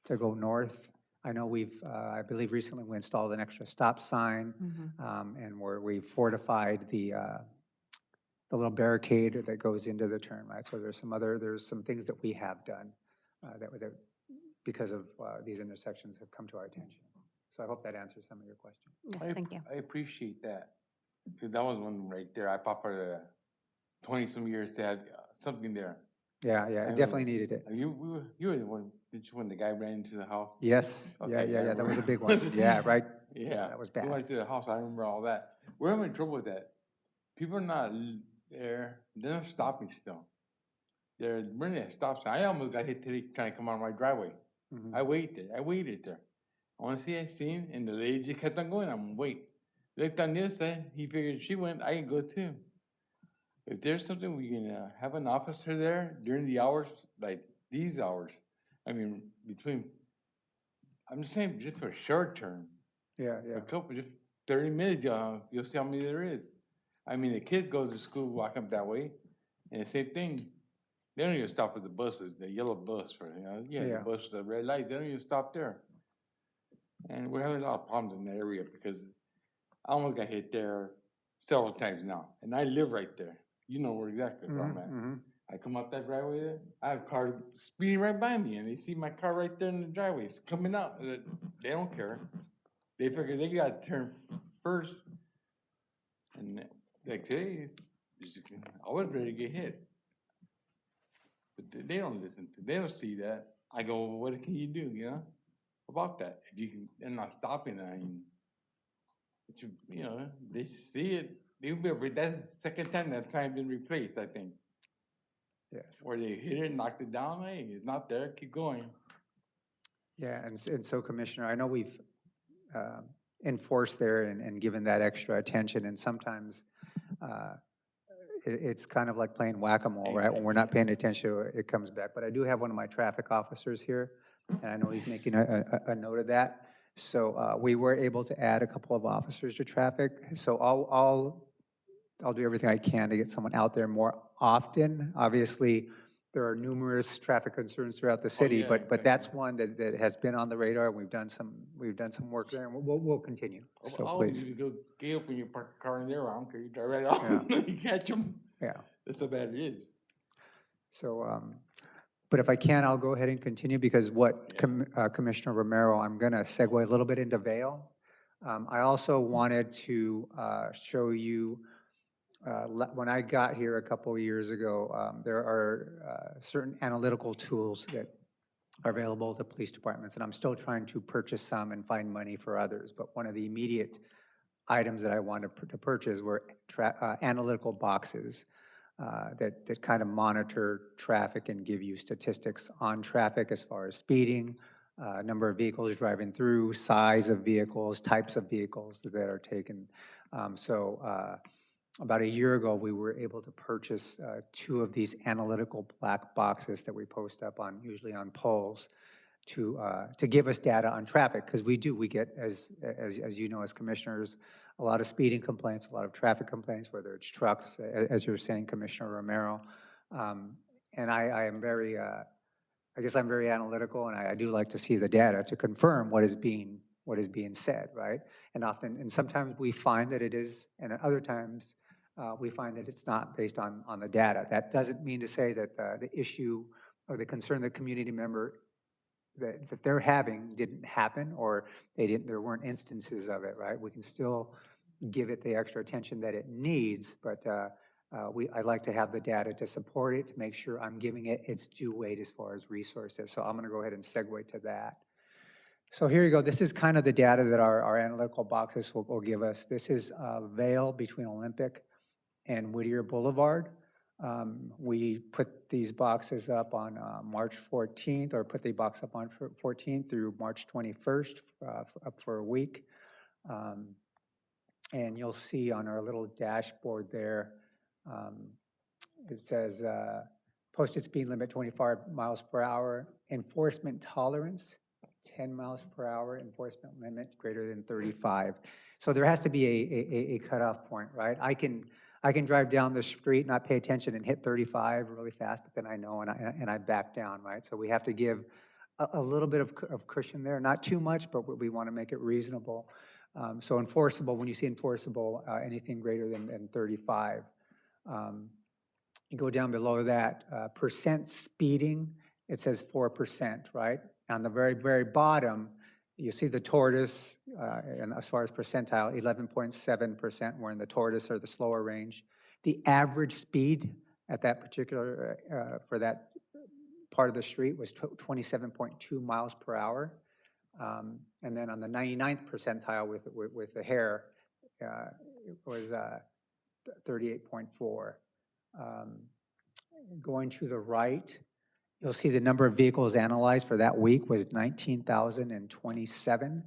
to go north. I know I believe recently we installed an extra stop sign, and where we fortified the little barricade that goes into the turn, right? So there's some things that we have done that because of these intersections have come to our attention. So I hope that answers some of your questions. Yes, thank you. I appreciate that, because that was one right there. I pop out 20-some years to have something there. Yeah, yeah, I it definitely remember. needed it. You were the one, did you, when the guy ran into the house? Yes, yeah, Okay, yeah, I yeah, that was a remember. big one. Yeah, right. Yeah. That was He bad. went to the house, I remember all that. We're having trouble with that. People are not there, they're not stopping still. They're running at stop sign. I almost got hit today trying to come out my driveway. Mhm. I waited there. Honestly, I seen, and the lady just kept on going, I'm wait. Looked on the other side, he figured she went, I can go too. If there's something we can have an officer there during the hours, like these hours, I mean, between, I'm just saying, just for a short term, Yeah, yeah. a couple, just 30 minutes, you'll see how many there is. I mean, the kids go to school, walk up that way, and the same thing, they don't even stop at the buses, the yellow bus, for, the Yeah. bus, the red light, they don't even stop there. And we're having a lot of problems in that area because I almost got hit there several times now, and I live right there. You know where exactly where I'm Mhm, at. mhm. I come up that driveway there, I have a car speeding right by me, and they see my car right there in the driveway. It's coming out. They don't care. They figure they got to turn first. And like today, I was ready to get hit. But they don't listen to, they don't see that. I go, well, what can you do, about that? If you can, they're not stopping, I mean, it's, they see it. That's the second time that sign been replaced, I think. Yes. Where they hit it, knocked it down, hey, it's not there, keep going. Yeah, and so Commissioner, I know we've enforced there and given that extra attention, and sometimes it's kind of like playing whack-a-mole, right? When we're not paying attention, it comes back. But I do have one of my traffic officers here, and I know he's making a note of that. So we were able to add a couple of officers to traffic. So I'll do everything I can to get someone out there more often. Obviously, there are numerous traffic concerns throughout the city, yeah, but that's one that has been on the radar. We've done some work there, and we'll continue. So All please, you go get up when you park a car in there, I don't care, you drive right off, you catch them. yeah. That's how bad it is. So, but if I can, I'll go ahead and continue because what Commissioner Romero, I'm going to segue a little bit into Vail. I also wanted to show you. When I got here a couple of years ago, there are certain analytical tools that are available to police departments, and I'm still trying to purchase some and find money for others. But one of the immediate items that I wanted to purchase were analytical boxes that kind of monitor traffic and give you statistics on traffic as far as speeding, number of vehicles driving through, size of vehicles, types of vehicles that are taken. About a year ago, we were able to purchase 2 of these analytical black boxes that we post up on, usually on poles, to give us data on traffic, because we get, as you know, as commissioners, a lot of speeding complaints, a lot of traffic complaints, whether it's trucks, as you're saying, Commissioner Romero. And I am very, I guess I'm very analytical, and I do like to see the data to confirm what is being said, right? And sometimes we find that it is, and at other times we find that it's not based on the data. That doesn't mean to say that the issue or the concern the community member that they're having didn't happen, or there weren't instances of it, right? We can still give it the extra attention that it needs, but I like to have the data to support it, to make sure I'm giving it its due weight as far as resources. So I'm going to go ahead and segue to that. So here you go. This is kind of the data that our analytical boxes will give us. This is Vail between Olympic and Whittier Boulevard. We put these boxes up on March 14th, or put the box up on 14th through March 21st, up for a week. And you'll see on our little dashboard there, it says posted speed limit 25 miles per hour, enforcement tolerance 10 miles per hour, enforcement limit greater than 35. So there has to be a cutoff point, right? I can drive down the street, not pay attention, and hit 35 really fast, but then I know and I back down, right? So we have to give a little bit of cushion there, not too much, but we want to make it reasonable. So enforceable, when you see enforceable, anything greater than 35. You go down below that, percent speeding, it says 4%, right? On the very, very bottom, you see the tortoise, and as far as percentile, 11.7%, we're in the tortoise or the slower range. The average speed at that particular, for that part of the street was 27.2 miles per hour. And then on the 99th percentile with the hair, it was 38.4. Going to the right, you'll see the number of vehicles analyzed for that week was 19,027.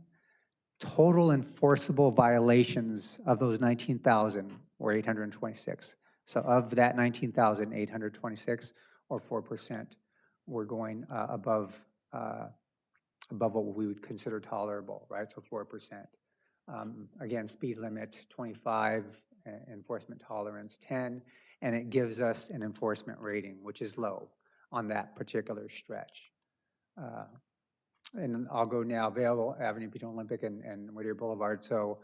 Total enforceable violations of those 19,000 were 826. So of that 19,826, or 4%, were going above what we would consider tolerable, right? So 4%. Again, speed limit 25, enforcement tolerance 10, and it gives us an enforcement rating, which is low on that particular stretch. And I'll go now, Vail Avenue between Olympic and Whittier Boulevard. So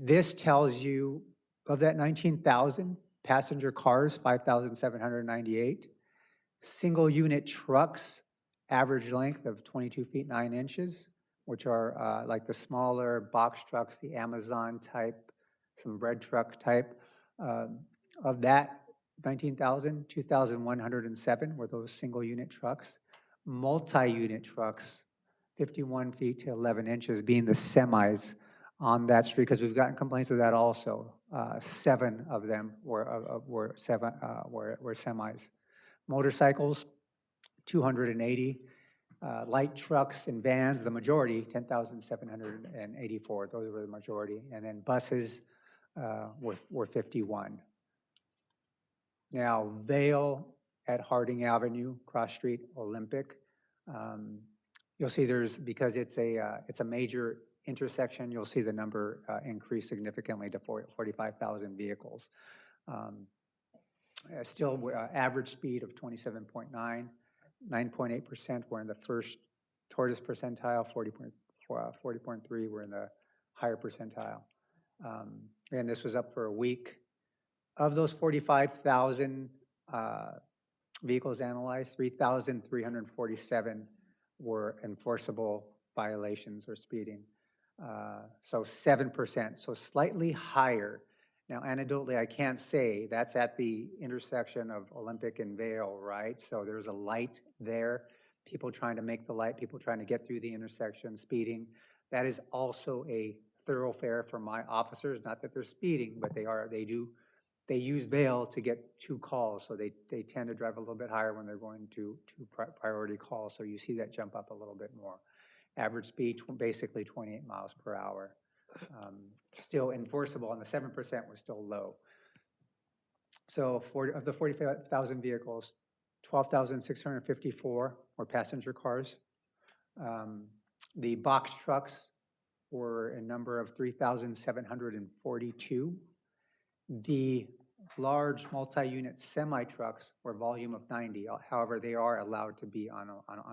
this tells you of that 19,000 passenger cars, 5,798, single unit trucks, average length of 22 feet 9 inches, which are like the smaller box trucks, the Amazon type, some bread truck type. Of that 19,000, 2,107 were those single unit trucks. Multi-unit trucks, 51 feet to 11 inches, being the semis on that street, because we've gotten complaints of that also. 7 of them were semis. Motorcycles, 280. Light trucks and vans, the majority, 10,784. Those were the majority. And then buses were 51. Now, Vail at Harding Avenue, Cross Street, Olympic. You'll see because it's a major intersection, you'll see the number increase significantly to 45,000 vehicles. Still, average speed of 27.9, 9.8% were in the first tortoise percentile, 40.3 were in the higher percentile. And this was up for a week. Of those 45,000 vehicles analyzed, 3,347 were enforceable violations or speeding. So 7%, so slightly higher. Now, anecdotally, I can't say that's at the intersection of Olympic and Vail, right? So there's a light there, people trying to make the light, people trying to get through the intersection, speeding. That is also a thoroughfare for my officers, not that they're speeding, but they use Vail to get to calls, so they tend to drive a little bit higher when they're going to priority calls, so you see that jump up a little bit more. Average speed, basically 28 miles per hour. Still enforceable, and the 7% was still low. So of the 45,000 vehicles, 12,654 were passenger cars. The box trucks were a number of 3,742. The large multi-unit semi-trucks were volume of 90. However, they are allowed to be on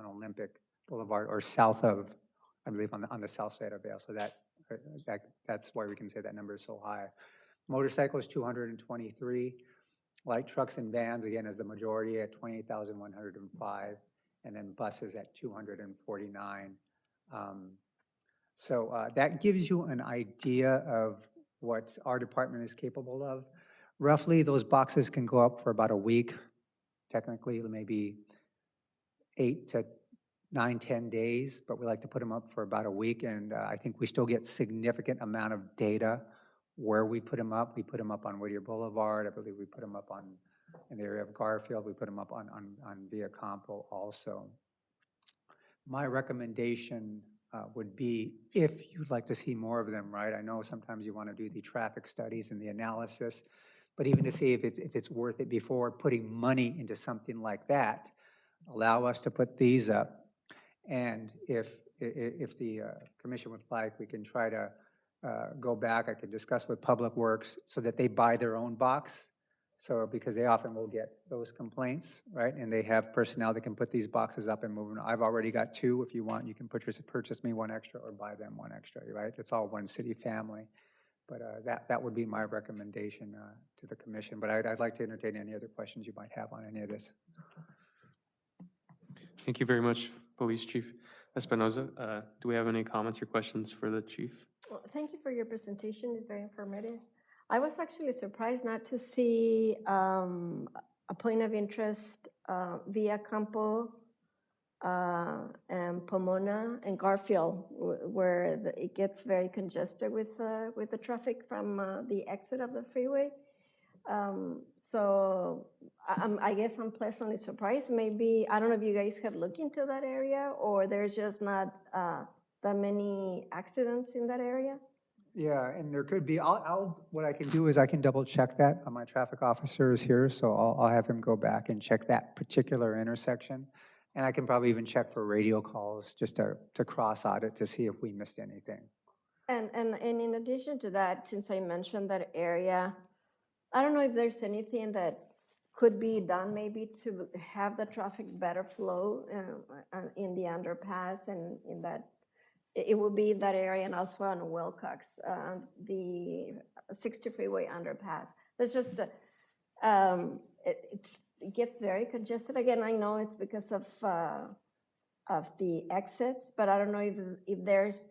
Olympic Boulevard or south of, I believe, on the south side of Vail. So that's why we can say that number is so high. Motorcycles, 223. Light trucks and vans, again, is the majority at 28,105. And then buses at 249. So that gives you an idea of what our department is capable of. Roughly, those boxes can go up for about a week. Technically, maybe 8 to 9, 10 days, but we like to put them up for about a week. And I think we still get significant amount of data where we put them up. We put them up on Whittier Boulevard. I believe we put them up in the area of Garfield. We put them up on Via Campo also. My recommendation would be, if you'd like to see more of them, right? I know sometimes you want to do the traffic studies and the analysis, but even to see if it's worth it before putting money into something like that, allow us to put these up. And if the commission would like, we can try to go back. I could discuss with Public Works so that they buy their own box. So, because they often will get those complaints, right? And they have personnel that can put these boxes up and move them. I've already got 2. If you want, you can purchase me 1 extra or buy them 1 extra, right? It's all one city family. But that would be my recommendation to the commission. But I'd like to entertain any other questions you might have on any of this. Thank you very much, Police Chief Espinoza. Do we have any comments or questions for the chief? Well, thank you for your presentation. It's very informative. I was actually surprised not to see a point of interest via Campo and Pomona and Garfield, where it gets very congested with the traffic from the exit of the freeway. So I guess I'm pleasantly surprised. Maybe, I don't know if you guys have looked into that area, or there's just not that many accidents in that area? Yeah, and there could be, what I can do is I can double check that. My traffic officer is here, so I'll have him go back and check that particular intersection. And I can probably even check for radio calls, just to cross audit to see if we missed anything. And in addition to that, since I mentioned that area, I don't know if there's anything that could be done maybe to have the traffic better flow in the underpass and in that, it will be that area and also on Wilcox, the 60 freeway underpass. It's just, it gets very congested. Again, I know it's because of the exits, but I don't know if there's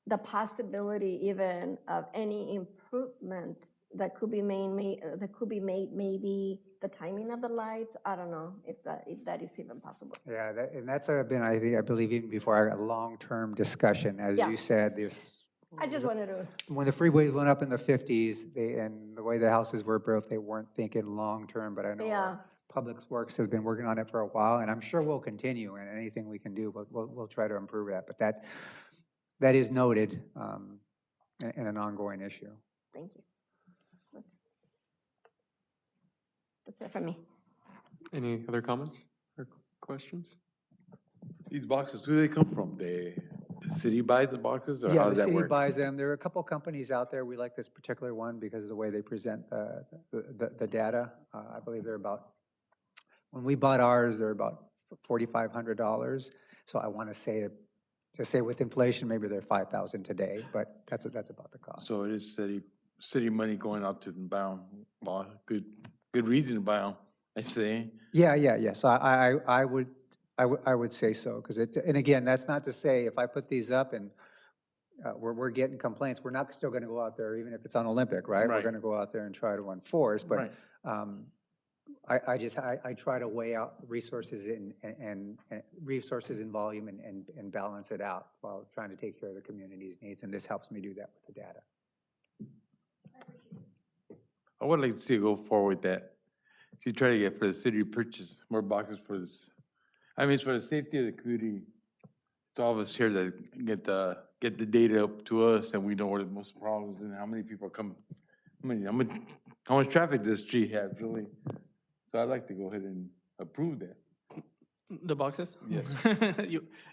the possibility even of any improvement that could be made, maybe the timing of the lights. I don't know if that is even possible. Yeah, and that's been, I believe, even before a long-term discussion. As Yeah. you said, this, I just wanted to, when the freeways went up in the 50s, and the way the houses were built, they weren't thinking long-term, but I know yeah. our Public Works has been working on it for a while, and I'm sure we'll continue, and anything we can do, we'll try to improve that. But that is noted and an ongoing issue. Thank you. That's it for me. Any other comments or questions? These boxes, who do they come from? The city buys the boxes, or Yeah, how the does that city work? buys them. There are a couple companies out there. We like this particular one because of the way they present the data. I believe they're about, when we bought ours, they're about $4,500. So I want to say with inflation, maybe they're $5,000 today, but that's about the cost. So it is city money going out to them, buy them. Well, good reason to buy them, I say. Yeah. So I would say so, because and again, that's not to say if I put these up and we're getting complaints, we're not still going to go out there, even if it's on Olympic, right? We're Right. going to go out there and try to enforce, but Right. I try to weigh out resources and resources in volume and balance it out while trying to take care of the community's needs, and this helps me do that with the data. I would like to see you go forward with that. To try to get for the city to purchase more boxes for this. I mean, it's for the safety of the community. It's all of us here that get the data up to us, and we know where the most problems and how many people come. How much traffic this street has, really. So I'd like to go ahead and approve that. The boxes? Yes.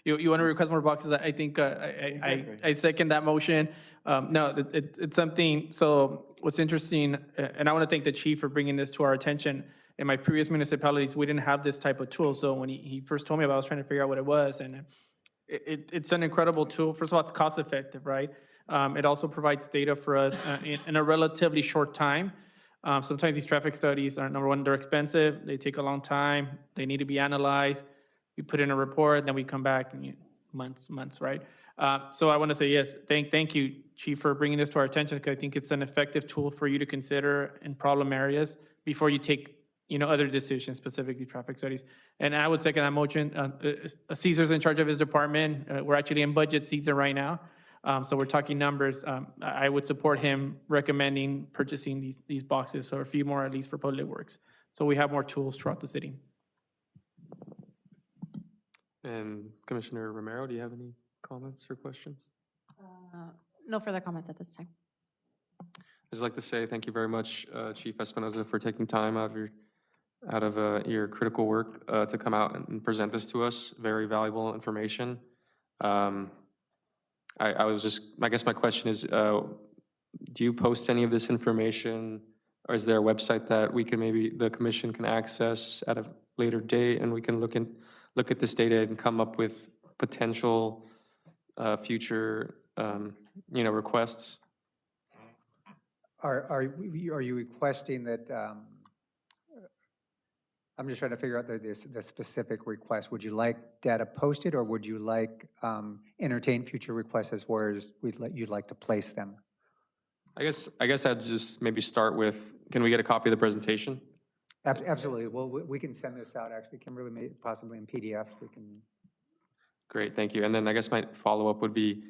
You want to request more boxes? I think I second that motion. No, it's something, so what's interesting, and I want to thank the chief for bringing this to our attention. In my previous municipalities, we didn't have this type of tool. So when he first told me about it, I was trying to figure out what it was. And it's an incredible tool. First of all, it's cost effective, right? It also provides data for us in a relatively short time. Sometimes these traffic studies are, number one, they're expensive, they take a long time, they need to be analyzed. We put in a report, then we come back and months, right? So I want to say yes, thank you, Chief, for bringing this to our attention, because I think it's an effective tool for you to consider in problem areas before you take, other decisions, specifically traffic studies. And I would second that motion. Caesar's in charge of his department. We're actually in budget season right now. So we're talking numbers. I would support him recommending purchasing these boxes, or a few more at least for Public Works. So we have more tools throughout the city. And Commissioner Romero, do you have any comments or questions? No further comments at this time. I'd just like to say thank you very much, Chief Espinoza, for taking time out of your critical work to come out and present this to us. Very valuable information. I guess my question is, do you post any of this information, or is there a website that we can, maybe the commission can access at a later date, and we can look at this data and come up with potential future, requests? Are you requesting that, I'm just trying to figure out the specific request. Would you like data posted, or would you like entertain future requests as far as you'd like to place them? I guess I'd just maybe start with, can we get a copy of the presentation? Absolutely. Well, we can send this out, actually, Kimberly, possibly in PDF. We can, Great, thank you. And then I guess my follow-up would be,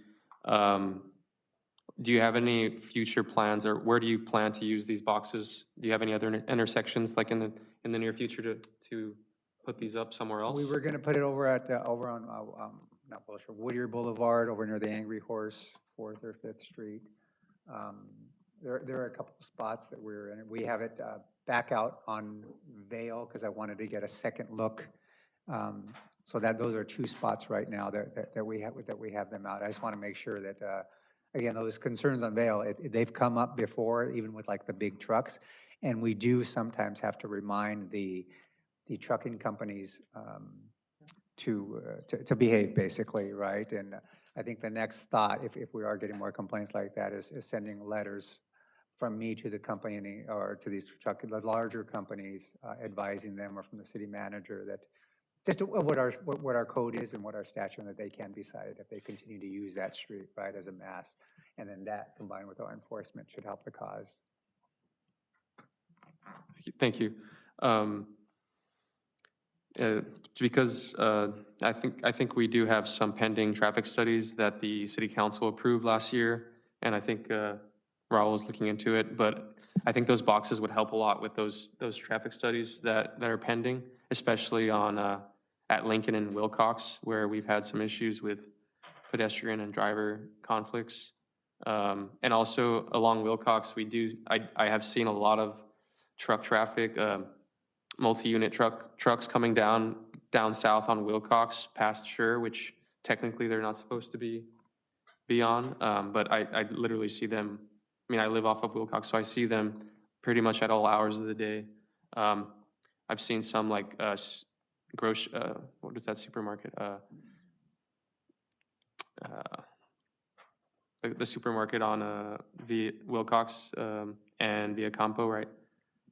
do you have any future plans, or where do you plan to use these boxes? Do you have any other intersections, like in the near future, to put these up somewhere else? we were going to put it over at, over on, not Wilshire, Whittier Boulevard, over near the Angry Horse, 4th or 5th Street. There are a couple of spots that we're in. We have it back out on Vale, because I wanted to get a second look. So those are 2 spots right now that we have them out. I just want to make sure that, again, those concerns on Vale, they've come up before, even with like the big trucks. And we do sometimes have to remind the trucking companies to behave, basically, right? And I think the next thought, if we are getting more complaints like that, is sending letters from me to the company, or to these the larger companies, advising them, or from the city manager, that just what our code is and what our statute, and that they can be cited if they continue to use that street, right, as a mass. And then that, combined with our enforcement, should help the cause. Thank you. Because I think we do have some pending traffic studies that the city council approved last year, and I think Raul is looking into it, but I think those boxes would help a lot with those traffic studies that are pending, especially on at Lincoln and Wilcox, where we've had some issues with pedestrian and driver conflicts. And also along Wilcox, I have seen a lot of truck traffic, multi-unit trucks coming down south on Wilcox past Sure, which technically they're not supposed to be on. But I literally see them. I mean, I live off of Wilcox, so I see them pretty much at all hours of the day. I've seen some like what is that supermarket? The supermarket on the Wilcox and the Acampo, right?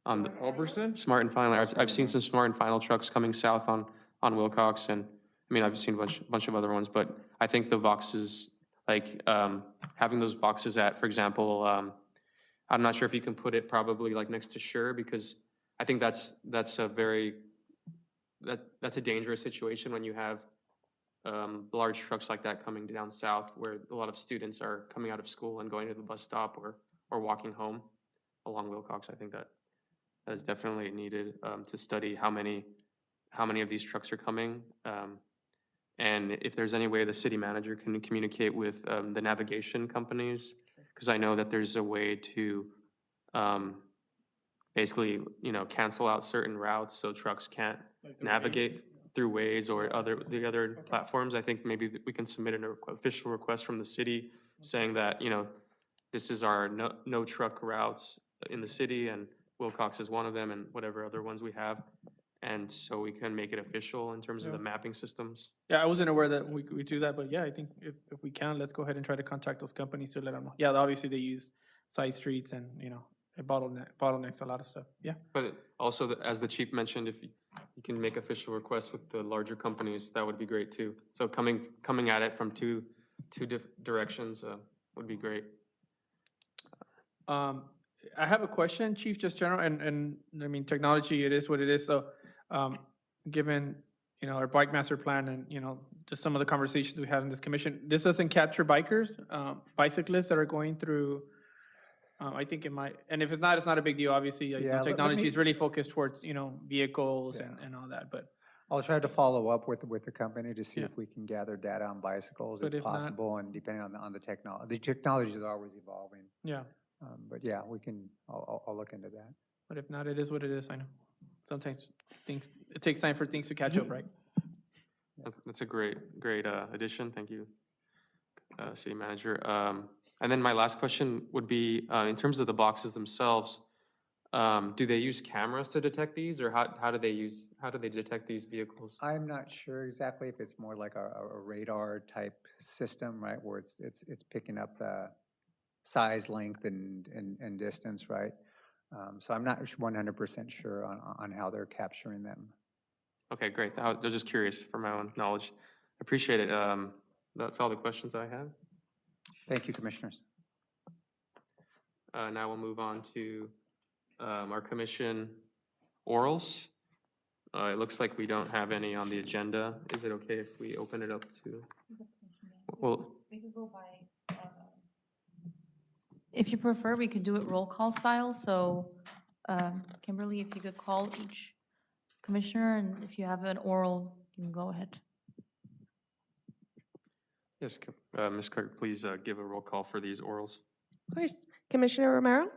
On the Culberson? Smart and Final. I've seen some Smart and Final trucks coming south on Wilcox, and I mean, I've seen a bunch of other ones, but I think the boxes, like having those boxes at, for example, I'm not sure if you can put it probably like next to Sure, because I think that's a dangerous situation when you have large trucks like that coming down south, where a lot of students are coming out of school and going to the bus stop or walking home along Wilcox. I think that is definitely needed to study how many of these trucks are coming. And if there's any way the city manager can communicate with the navigation companies, because I know that there's a way to basically, cancel out certain routes so trucks can't navigate through Waze or the other platforms. I think maybe we can submit an official request from the city saying that, this is our no truck routes in the city, and Wilcox is one of them, and whatever other ones we have. And so we can make it official in terms of the mapping systems. Yeah, I wasn't aware that we do that, but yeah, I think if we can, let's go ahead and try to contact those companies to let them know. Yeah, obviously they use side streets and, it bottlenecks a lot of stuff. Yeah. But also, as the chief mentioned, if you can make official requests with the larger companies, that would be great too. So coming at it from two directions would be great. I have a question, Chief, just general, and I mean, technology, it is what it is. So, given, our bike master plan and, just some of the conversations we had in this commission, this doesn't capture bikers, bicyclists that are going through, I think it might, and if it's not a big deal, obviously. Yeah, Technology is really focused towards, vehicles Yeah. and all that, but. I'll try to follow up with the company to see if we can gather data on bicycles But if if not- possible, and depending on the technology. The technology is always evolving. Yeah, But yeah, I'll look into that. but if not, it is what it is, I know. Sometimes it takes time for things to catch up, right? That's a great addition. Thank you, city manager. And then my last question would be, in terms of the boxes themselves, do they use cameras to detect these, or how do they detect these vehicles? I'm not sure exactly if it's more like a radar type system, right, where it's picking up the size, length, and distance, right? So I'm not 100% sure on how they're capturing them. Okay, great. I was just curious for my own knowledge. Appreciate it. That's all the questions I have. Thank you, commissioners. Now we'll move on to our commission orals. It looks like we don't have any on the agenda. Is it okay if we open it up to? Well, We could go by, if you prefer, we could do it roll call style. So Kimberly, if you could call each commissioner, and if you have an oral, you can go ahead. yes, Ms. Clerk, please give a roll call for these orals. Of course. Commissioner Romero?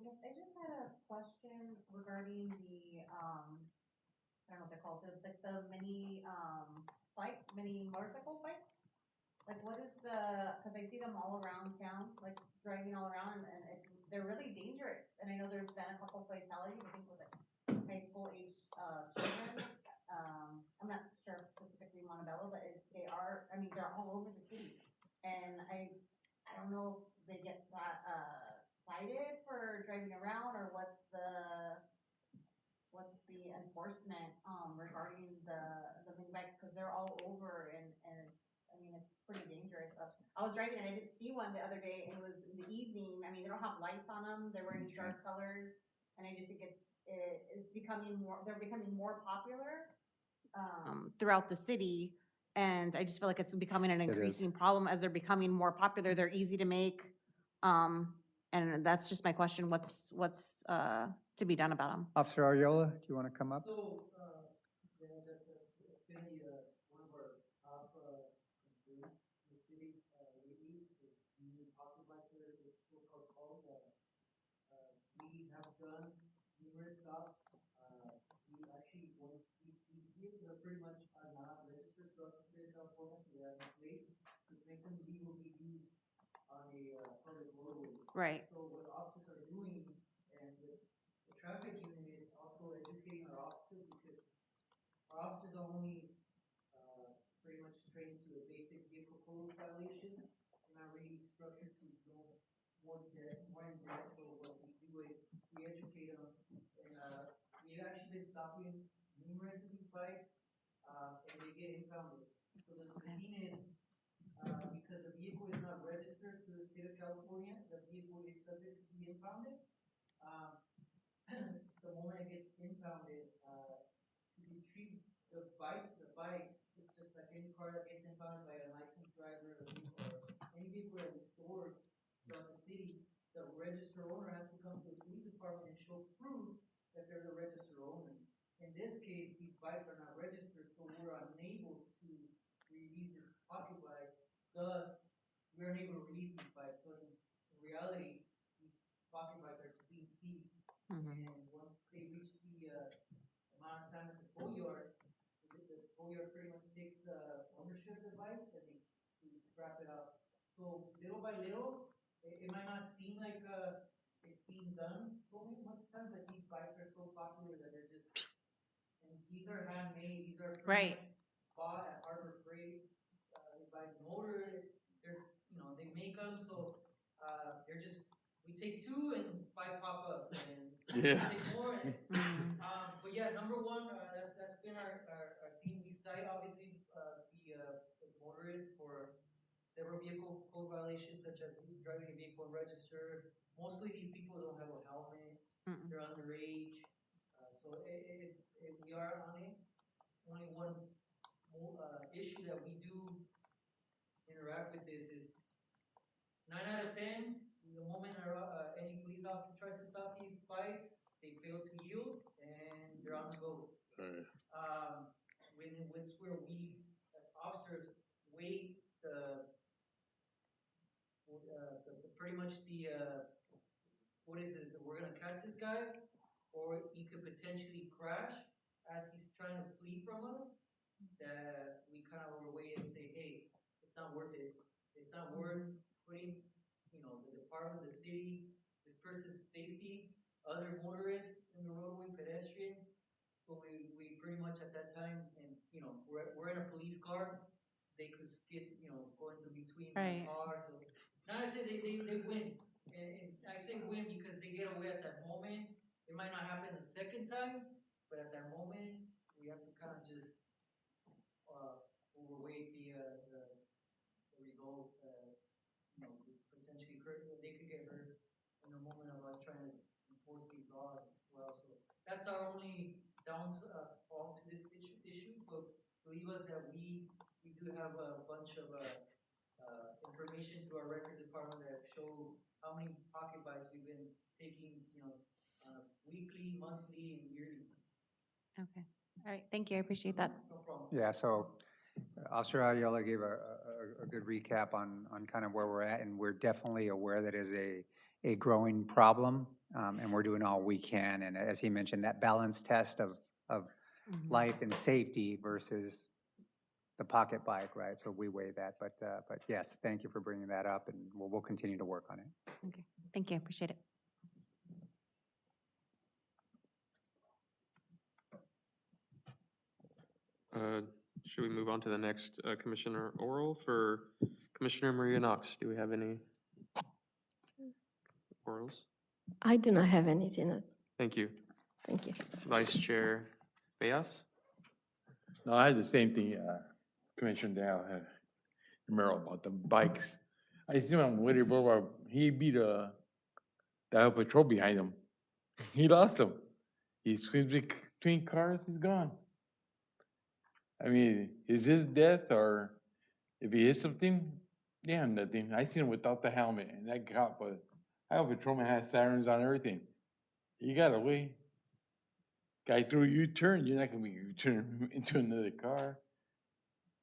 Yes, I just had a question regarding the, I don't know what they're called, the mini motorcycle bikes? Like, what is because I see them all around town, like, driving all around, and they're really dangerous. And I know there's been a couple fatalities, I think, with like high school age, children. I'm not sure specifically Montebello, but they are, I mean, they're all over the city. And I don't know if they get, cited for driving around, or what's the enforcement, regarding the mini bikes, because they're all over, and it's, I mean, it's pretty dangerous. I was driving and I didn't see one the other day, and it was in the evening. I mean, they don't have lights on them, they're wearing dark colors, and I just think it's becoming more, they're becoming more popular, throughout the city, and I just feel like it's becoming an is. increasing problem as they're becoming more popular, they're easy to make, and that's just my question, what's to be done about them? Officer Ariola, do you want to come up? So, yeah, that's been one of our top concerns in the city lately, is the pocket biker, which is called. We have done numerous stops. We actually, once these vehicles are pretty much are not registered throughout the state of California, so they have no plate, which makes them legal to use on a public roadway. Right. So what officers are doing, and the traffic unit is also educating our officers, because our officers are only pretty much trained to the basic vehicle code violations. They're not really structured to go more in depth. So what we do is we educate them, and we've actually been stopping numerous of these bikes, and they get impounded. So the thing is, because the vehicle is not registered to the state of California, the vehicle is subject to be impounded. The moment it gets impounded, we treat the bike, just like any car that gets impounded by a licensed driver, or any vehicle that we store throughout the city, the registered owner has to come to the police department and show proof that they're the registered owner. In this case, these bikes are not registered, so we're unable to release this pocket bike. Thus, we're unable to release these bikes. So in reality, these pocket bikes are being seized. And once they reach the amount of time at the tow yard, the tow yard pretty much takes ownership of the bikes, and they scrap it out. So little by little, it might not seem like it's being done so much times, but these bikes are so popular that they're just, and these are handmade, these are pretty much bought at Harbor Freight. They buy the motor, they make them, so they're just, we take two and 5 pop up, and Yeah. we take more. But yeah, number one, that's been our theme. We cite obviously the motorists for several vehicle code violations, such as driving a vehicle unregistered. Mostly these people don't have a helmet. They're underage. So we are on it. Only one issue that we do interact with this is 9 out of 10. The moment any police officer tries to stop these bikes, they fail to yield, and they're on the go. When where we as officers wait pretty much what is it? We're gonna catch this guy, or he could potentially crash as he's trying to flee from us. That we kind of overweight and say, hey, it's not worth it. It's not worth putting, the department, the city, this person's safety, other motorists in the roadway, pedestrians. So we pretty much at that time, and we're in a police car, they could skip, go into between the cars. So now I'd say they win. And I say win because they get away at that moment. It might not happen the second time, but at that moment, we have to kind of just overweight the result. Potentially hurt. They could get hurt in the moment of us trying to that's our only fall to this issue, but believe us that we do have a bunch of, information through our records department that show how many pocket bites we've been taking, weekly, monthly, and yearly. Okay, all right, thank you, I appreciate that. No problem. Yeah, so Officer Adiola gave a good recap on kind of where we're at, and we're definitely aware that is a growing problem, and we're doing all we can. And as he mentioned, that balance test of life and safety versus the pocket bike, right? So we weigh that, but yes, thank you for bringing that up, and we'll continue to work on it. Okay, thank you, I appreciate it. Should we move on to the next Commissioner Oral for Commissioner Maria Knox? Do we have any orals? I do not have anything. Thank you. Thank you. Vice Chair Beas? No, I had the same thing, Commissioner Dow had, Romero, about the bikes. I see him on Woody Boulevard, he beat the Highway Patrol behind him. He lost him. He squeezed between cars, he's gone. I mean, is his death, or if he hit something, yeah, nothing. I seen him without the helmet, and that cop, Highway Patrolman has sirens on everything. He got away. Guy threw a U-turn, you're not gonna be U-turn into another car.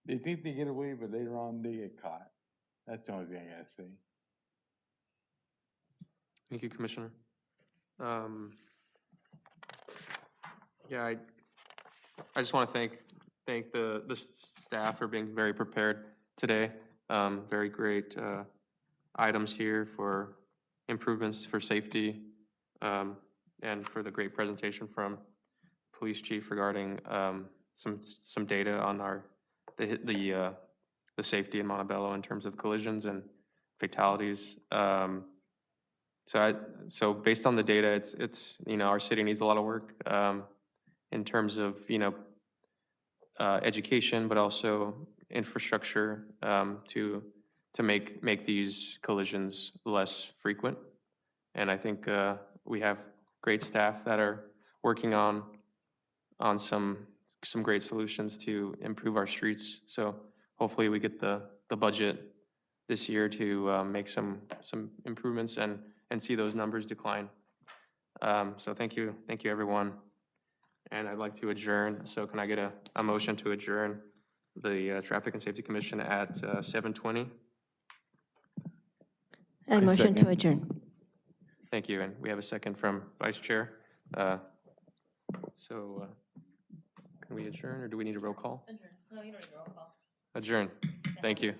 They think they get away, but later on they get caught. That's the only thing I gotta say. Thank you, Commissioner. Yeah, I just want to thank the staff for being very prepared today. Very great items here for improvements for safety, and for the great presentation from Police Chief regarding some data on the safety in Montebello in terms of collisions and fatalities. So based on the data, it's our city needs a lot of work in terms of education, but also infrastructure to make these collisions less frequent. And I think we have great staff that are working on some great solutions to improve our streets. So hopefully we get the budget this year to make some improvements and see those numbers decline. So thank you everyone. And I'd like to adjourn. So can I get a motion to adjourn the Traffic and Safety Commission at 7:20? A motion to adjourn. Thank you. And we have a second from Vice Chair. Can we adjourn, or do we need a roll call? Adjourn. No, you don't need a roll call. Adjourn. Thank you.